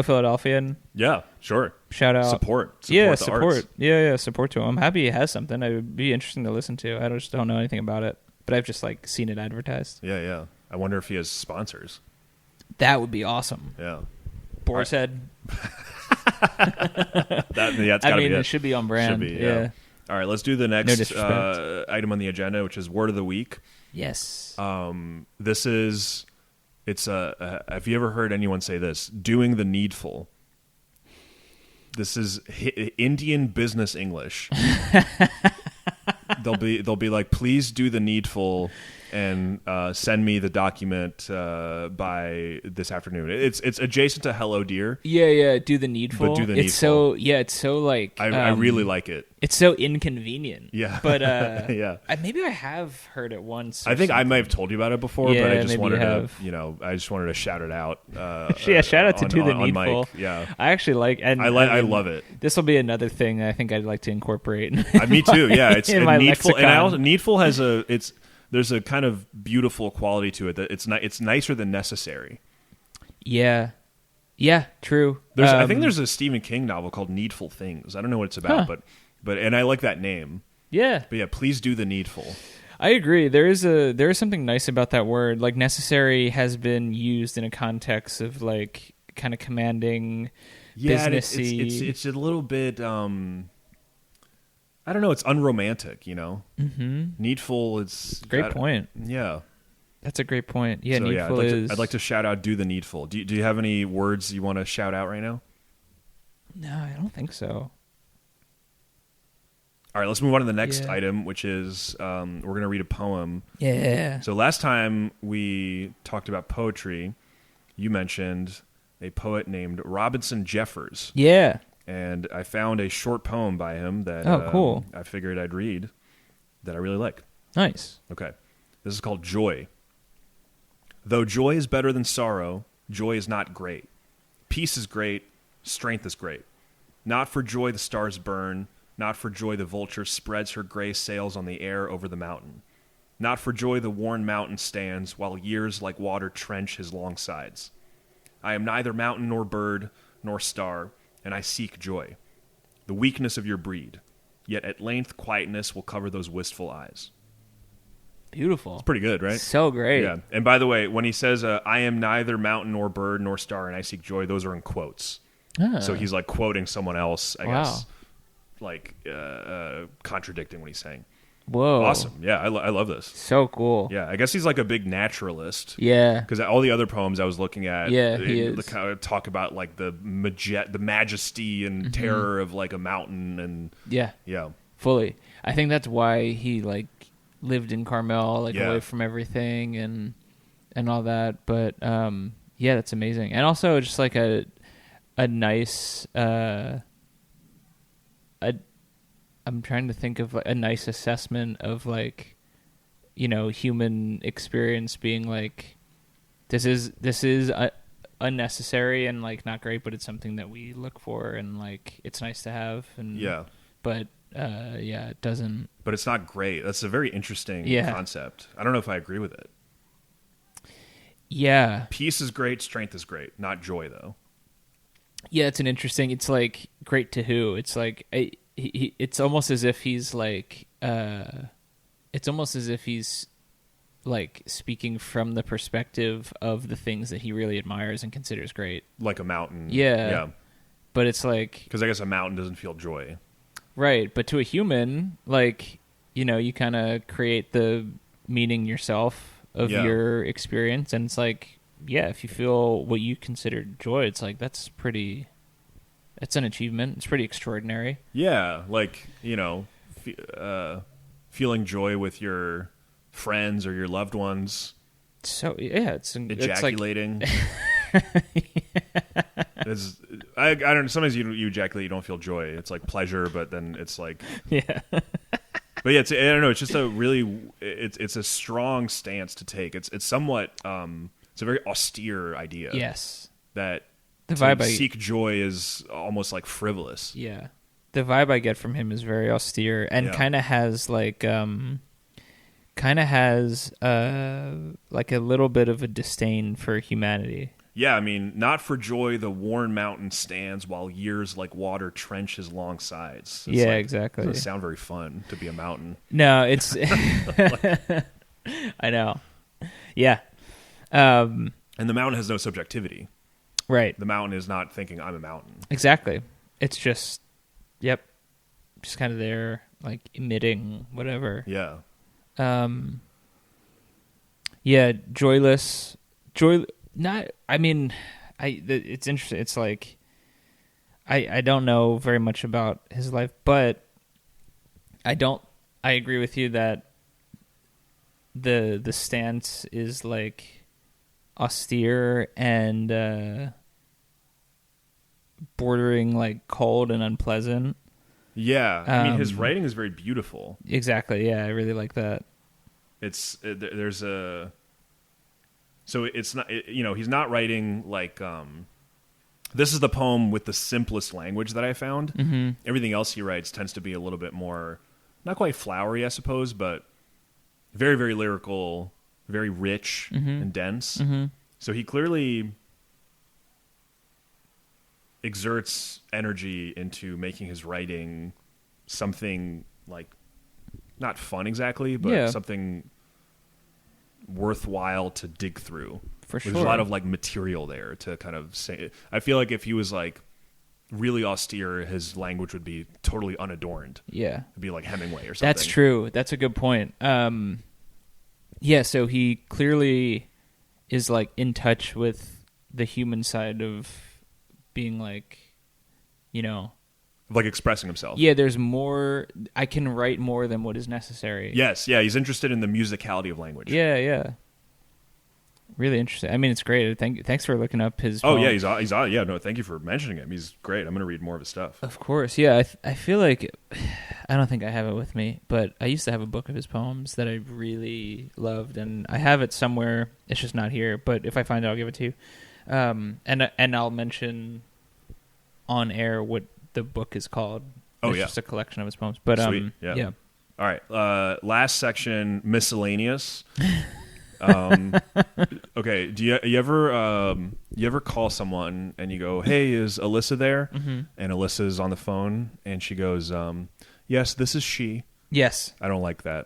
Philadelphian. Yeah, sure. Shout out. Support the support. Arts. Yeah, support to him. I'm happy he has something. It would be interesting to listen to. I just don't know anything about it, but I've just like seen it advertised. Yeah. I wonder if he has sponsors. That would be awesome. Yeah. Boar's Head. It's I mean, be it should be on brand. Should be, yeah. All right, let's do the next item on the agenda, which is Word of the Week. Yes. This is, have you ever heard anyone say this? Doing the needful. This is Indian business English. They'll be like, please do the needful and send me the document by this afternoon. It's adjacent to Hello Dear. Yeah, do the needful. But do the needful. needful. It's so like I really like it. It's so inconvenient. Yeah. But yeah. Maybe I have heard it once. I think I might have told you about it before, but I just wanted to shout it out. Shout out to Do the Needful. Mic. Yeah. I actually like and I love it. This will be another thing I think I'd like to incorporate. Me too. Yeah, it's in my needful, lexicon. and needful has there's a kind of beautiful quality to it that it's nicer than necessary. Yeah, true. I think there's a Stephen King novel called Needful Things. I don't know what it's about, but and I like that name. Yeah. But yeah, please do the needful. I agree. There is something nice about that word. Like necessary has been used in a context of like kind of commanding, businessy. It's a little bit I don't know. It's unromantic, Mm-hmm. Needful. It's great point. Yeah, that's a great point. Yeah, so, needful I'd like to shout out. Do the needful. Do you have any words you want to shout out right now? No, I don't think so. All right, let's move on to the next item, which is we're going to read a poem. Yeah. So last time we talked about poetry, you mentioned a poet named Robinson Jeffers. Yeah. And I found a short poem by him that cool. I figured I'd read that I really like. Nice. Okay. This is called Joy. Though joy is better than sorrow, joy is not great. Peace is great, strength is great. Not for joy the stars burn, not for joy the vulture spreads her gray sails on the air over the mountain. Not for joy the worn mountain stands, while years like water trench his long sides. I am neither mountain nor bird nor star, and I seek joy, the weakness of your breed. Yet at length quietness will cover those wistful eyes. Beautiful. It's pretty good, right? So great. Yeah. And by the way, when he says, I am neither mountain nor bird nor star, and I seek joy, those are in quotes. Ah. So he's like quoting someone else, I guess, like contradicting what he's saying. Whoa. Awesome. Yeah, I love this. So cool. Yeah, I guess he's like a big naturalist. Yeah. Because all the other poems I was looking at he is. kind of talk about like the majesty and terror of like a mountain and yeah, fully. I think that's why he like lived in Carmel, like away from everything and all that. But yeah, that's amazing. And also just like a nice I'm trying to think of a nice assessment of like, human experience being like, this is unnecessary and like not great, but it's something that we look for and like it's nice to have. And but it doesn't. But it's not great. That's a very interesting concept. I don't know if I agree with it. Yeah, peace is great, strength is great, not joy though. Yeah, it's it's like great to who? It's like it's almost as if he's like speaking from the perspective of the things that he really admires and considers great, like a mountain. Yeah. But it's like, because I guess a mountain doesn't feel joy, right? But to a human, like you kind of create the meaning yourself of your experience, and it's like, if you feel what you consider joy, it's like it's an achievement. It's pretty extraordinary. Yeah, like feeling joy with your friends or your loved ones. So yeah, it's ejaculating. It's I don't know. Sometimes you ejaculate, you don't feel joy. It's like pleasure, but then it's like yeah. But yeah, I don't know. It's just a really it's a strong stance to take. It's somewhat it's a very austere idea. Yes, that the vibe seek joy is almost like frivolous. Yeah, the vibe I get from him is very austere and kind of has like a little bit of a disdain for humanity. Yeah, I mean, not for joy the worn mountain stands while years like water trench his long sides. It's exactly. It doesn't sound very fun to be a mountain. No, it's... I know. Yeah. And the mountain has no subjectivity. Right. The mountain is not thinking, I'm a mountain. Exactly. It's just, just kind of there, like, emitting whatever. Yeah. Joyless. It's interesting. It's like, I don't know very much about his life, but I agree with you that the stance is like austere and bordering like cold and unpleasant. Yeah. I mean, his writing is very beautiful. Exactly. Yeah. I really like that. So it's not, he's not writing like, this is the poem with the simplest language that I found. Mm-hmm. Everything else he writes tends to be a little bit more, not quite flowery, I suppose, but very, very lyrical, very rich and dense. Mm-hmm. So he clearly exerts energy into making his writing something like, not fun exactly, but something worthwhile to dig through. For sure. There's a lot of like material there to kind of say. I feel like if he was like really austere, his language would be totally unadorned. Yeah. It'd be like Hemingway or something. That's true. That's a good point. So he clearly is like in touch with the human side of being like, like expressing himself. Yeah, there's more. I can write more than what is necessary. Yes, yeah, he's interested in the musicality of language. Yeah. Really interesting. I mean, it's great. Thanks for looking up his poem. Yeah, he's yeah, no, thank you for mentioning him. He's great. I'm going to read more of his stuff. Of course, yeah. I feel like, I don't think I have it with me, but I used to have a book of his poems that I really loved, and I have it somewhere. It's just not here, but if I find it, I'll give it to you. And I'll mention on air what the book is called. It's just a collection of his poems. But sweet. Yeah. All right. Last section, miscellaneous. Okay. Do you ever call someone and you go, "Hey, is Alyssa there?" Mm-hmm. And Alyssa's on the phone and she goes, "Yes, this is she." Yes. I don't like that.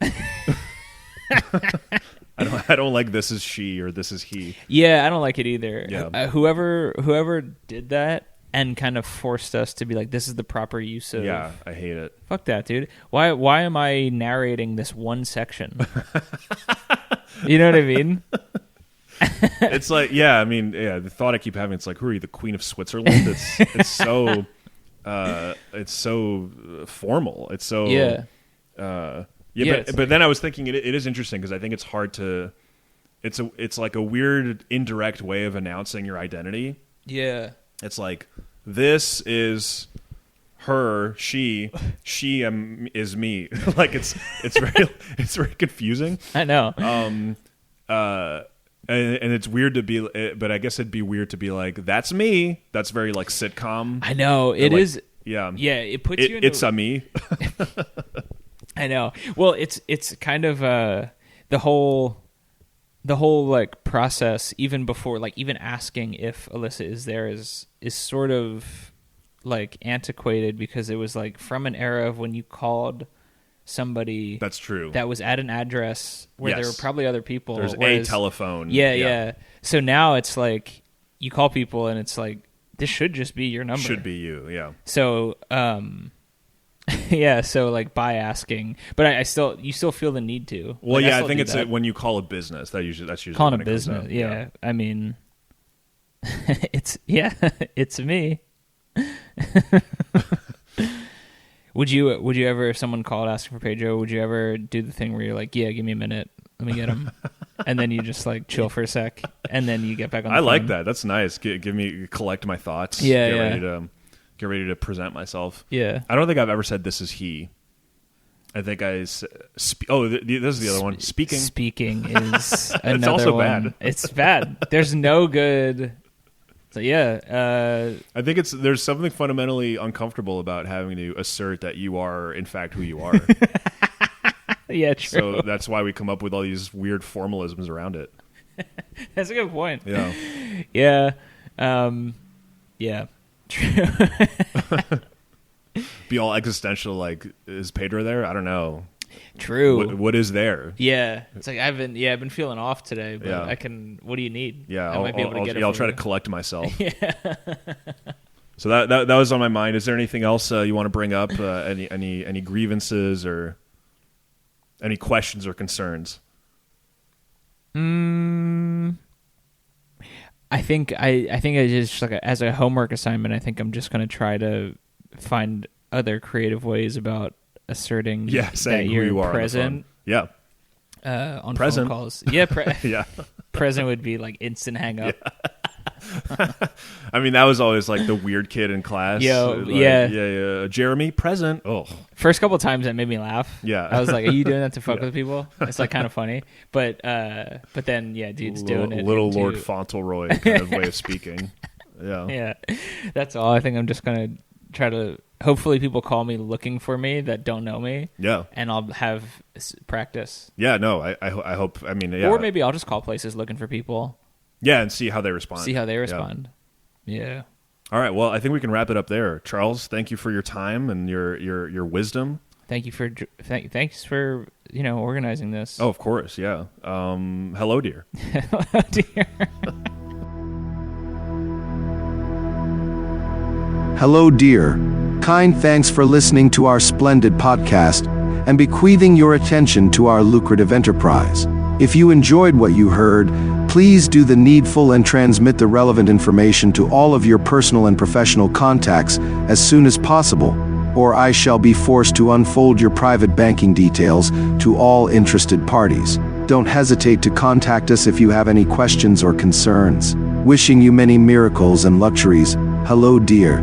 I don't like this is she or this is he. Yeah, I don't like it either. Yeah. Whoever did that and kind of forced us to be like, this is the proper use of... Yeah, I hate it. Fuck that, dude. Why am I narrating this one section? You know what I mean? It's like, the thought I keep having, it's like, who are you, the Queen of Switzerland? It's so formal. It's so... Yeah. But then I was thinking it is interesting because I think it's hard to... It's like a weird indirect way of announcing your identity. Yeah. It's like, this is her, she is me. Like it's very confusing. I know. And it's weird to be, but I guess it'd be weird to be like, that's me. That's very like sitcom. I know it is. Yeah. Yeah. It puts you in it's a me. I know. Well, it's kind of the whole like process, even before, like even asking if Alyssa is there is sort of like antiquated because it was like from an era of when you called somebody. That's true. That was at an address where there were probably other people. There's a telephone. Yeah. So now it's like you call people and it's like, this should just be your number. Should be you. Yeah. So, so like by asking, but you still feel the need to. Well, like, I think it's when you call a business that's usually calling when a business. Yeah. I mean, it's me. Would you ever, if someone called asking for Pedro, would you ever do the thing where you're like, yeah, give me a minute, Let me get them. And then you just like chill for a sec, and then you get back on the I phone. like that. That's nice. Collect my thoughts. Yeah, Get ready to present myself. Yeah. I don't think I've ever said this is he. I think this is the other one. Speaking. Speaking is another it's also one. bad. It's bad. There's no good. So yeah. I think there's something fundamentally uncomfortable about having to assert that you are in fact who you are. Yeah, true. So that's why we come up with all these weird formalisms around it. That's a good point. Yeah. Yeah. Yeah. True. Be all existential, like, is Pedro there? I don't know. True. What is there? Yeah. It's like I've been feeling off today, but Yeah. I can. What do you need? Yeah, I might be able to get it. I'll for try you. to collect myself. Yeah. So that was on my mind. Is there anything else you want to bring up? Any grievances or any questions or concerns? I think I just like as a homework assignment. I think I'm just going to try to find other creative ways about asserting saying that you're who you are present. On the phone. On Present. phone calls. Yeah, Yeah. present would be like instant hang up. I mean, that was always like the weird kid in class. Yeah. Jeremy, present. Oh, First couple of times that made me laugh. Yeah. I was like, "Are you doing that to fuck with people?" It's like kind of funny, but then dude's doing it. Little into- Lord Fauntleroy kind of way of speaking. Yeah. Yeah, that's all. I think I'm just gonna try to. Hopefully, people call me looking for me that don't know me. Yeah. And I'll have practice. Yeah. No, I hope. I mean, yeah. Or maybe I'll just call places looking for people. Yeah, and see how they respond. Yeah. All right. Well, I think we can wrap it up there. Charles, thank you for your time and your wisdom. Thank you for thanks for organizing this. Oh, of course. Yeah. Hello, dear. Hello, dear. Hello, dear. Kind thanks for listening to our splendid podcast and bequeathing your attention to our lucrative enterprise. If you enjoyed what you heard, please do the needful and transmit the relevant information to all of your personal and professional contacts as soon as possible, or I shall be forced to unfold your private banking details to all interested parties. Don't hesitate to contact us if you have any questions or concerns. Wishing you many miracles and luxuries. Hello, dear.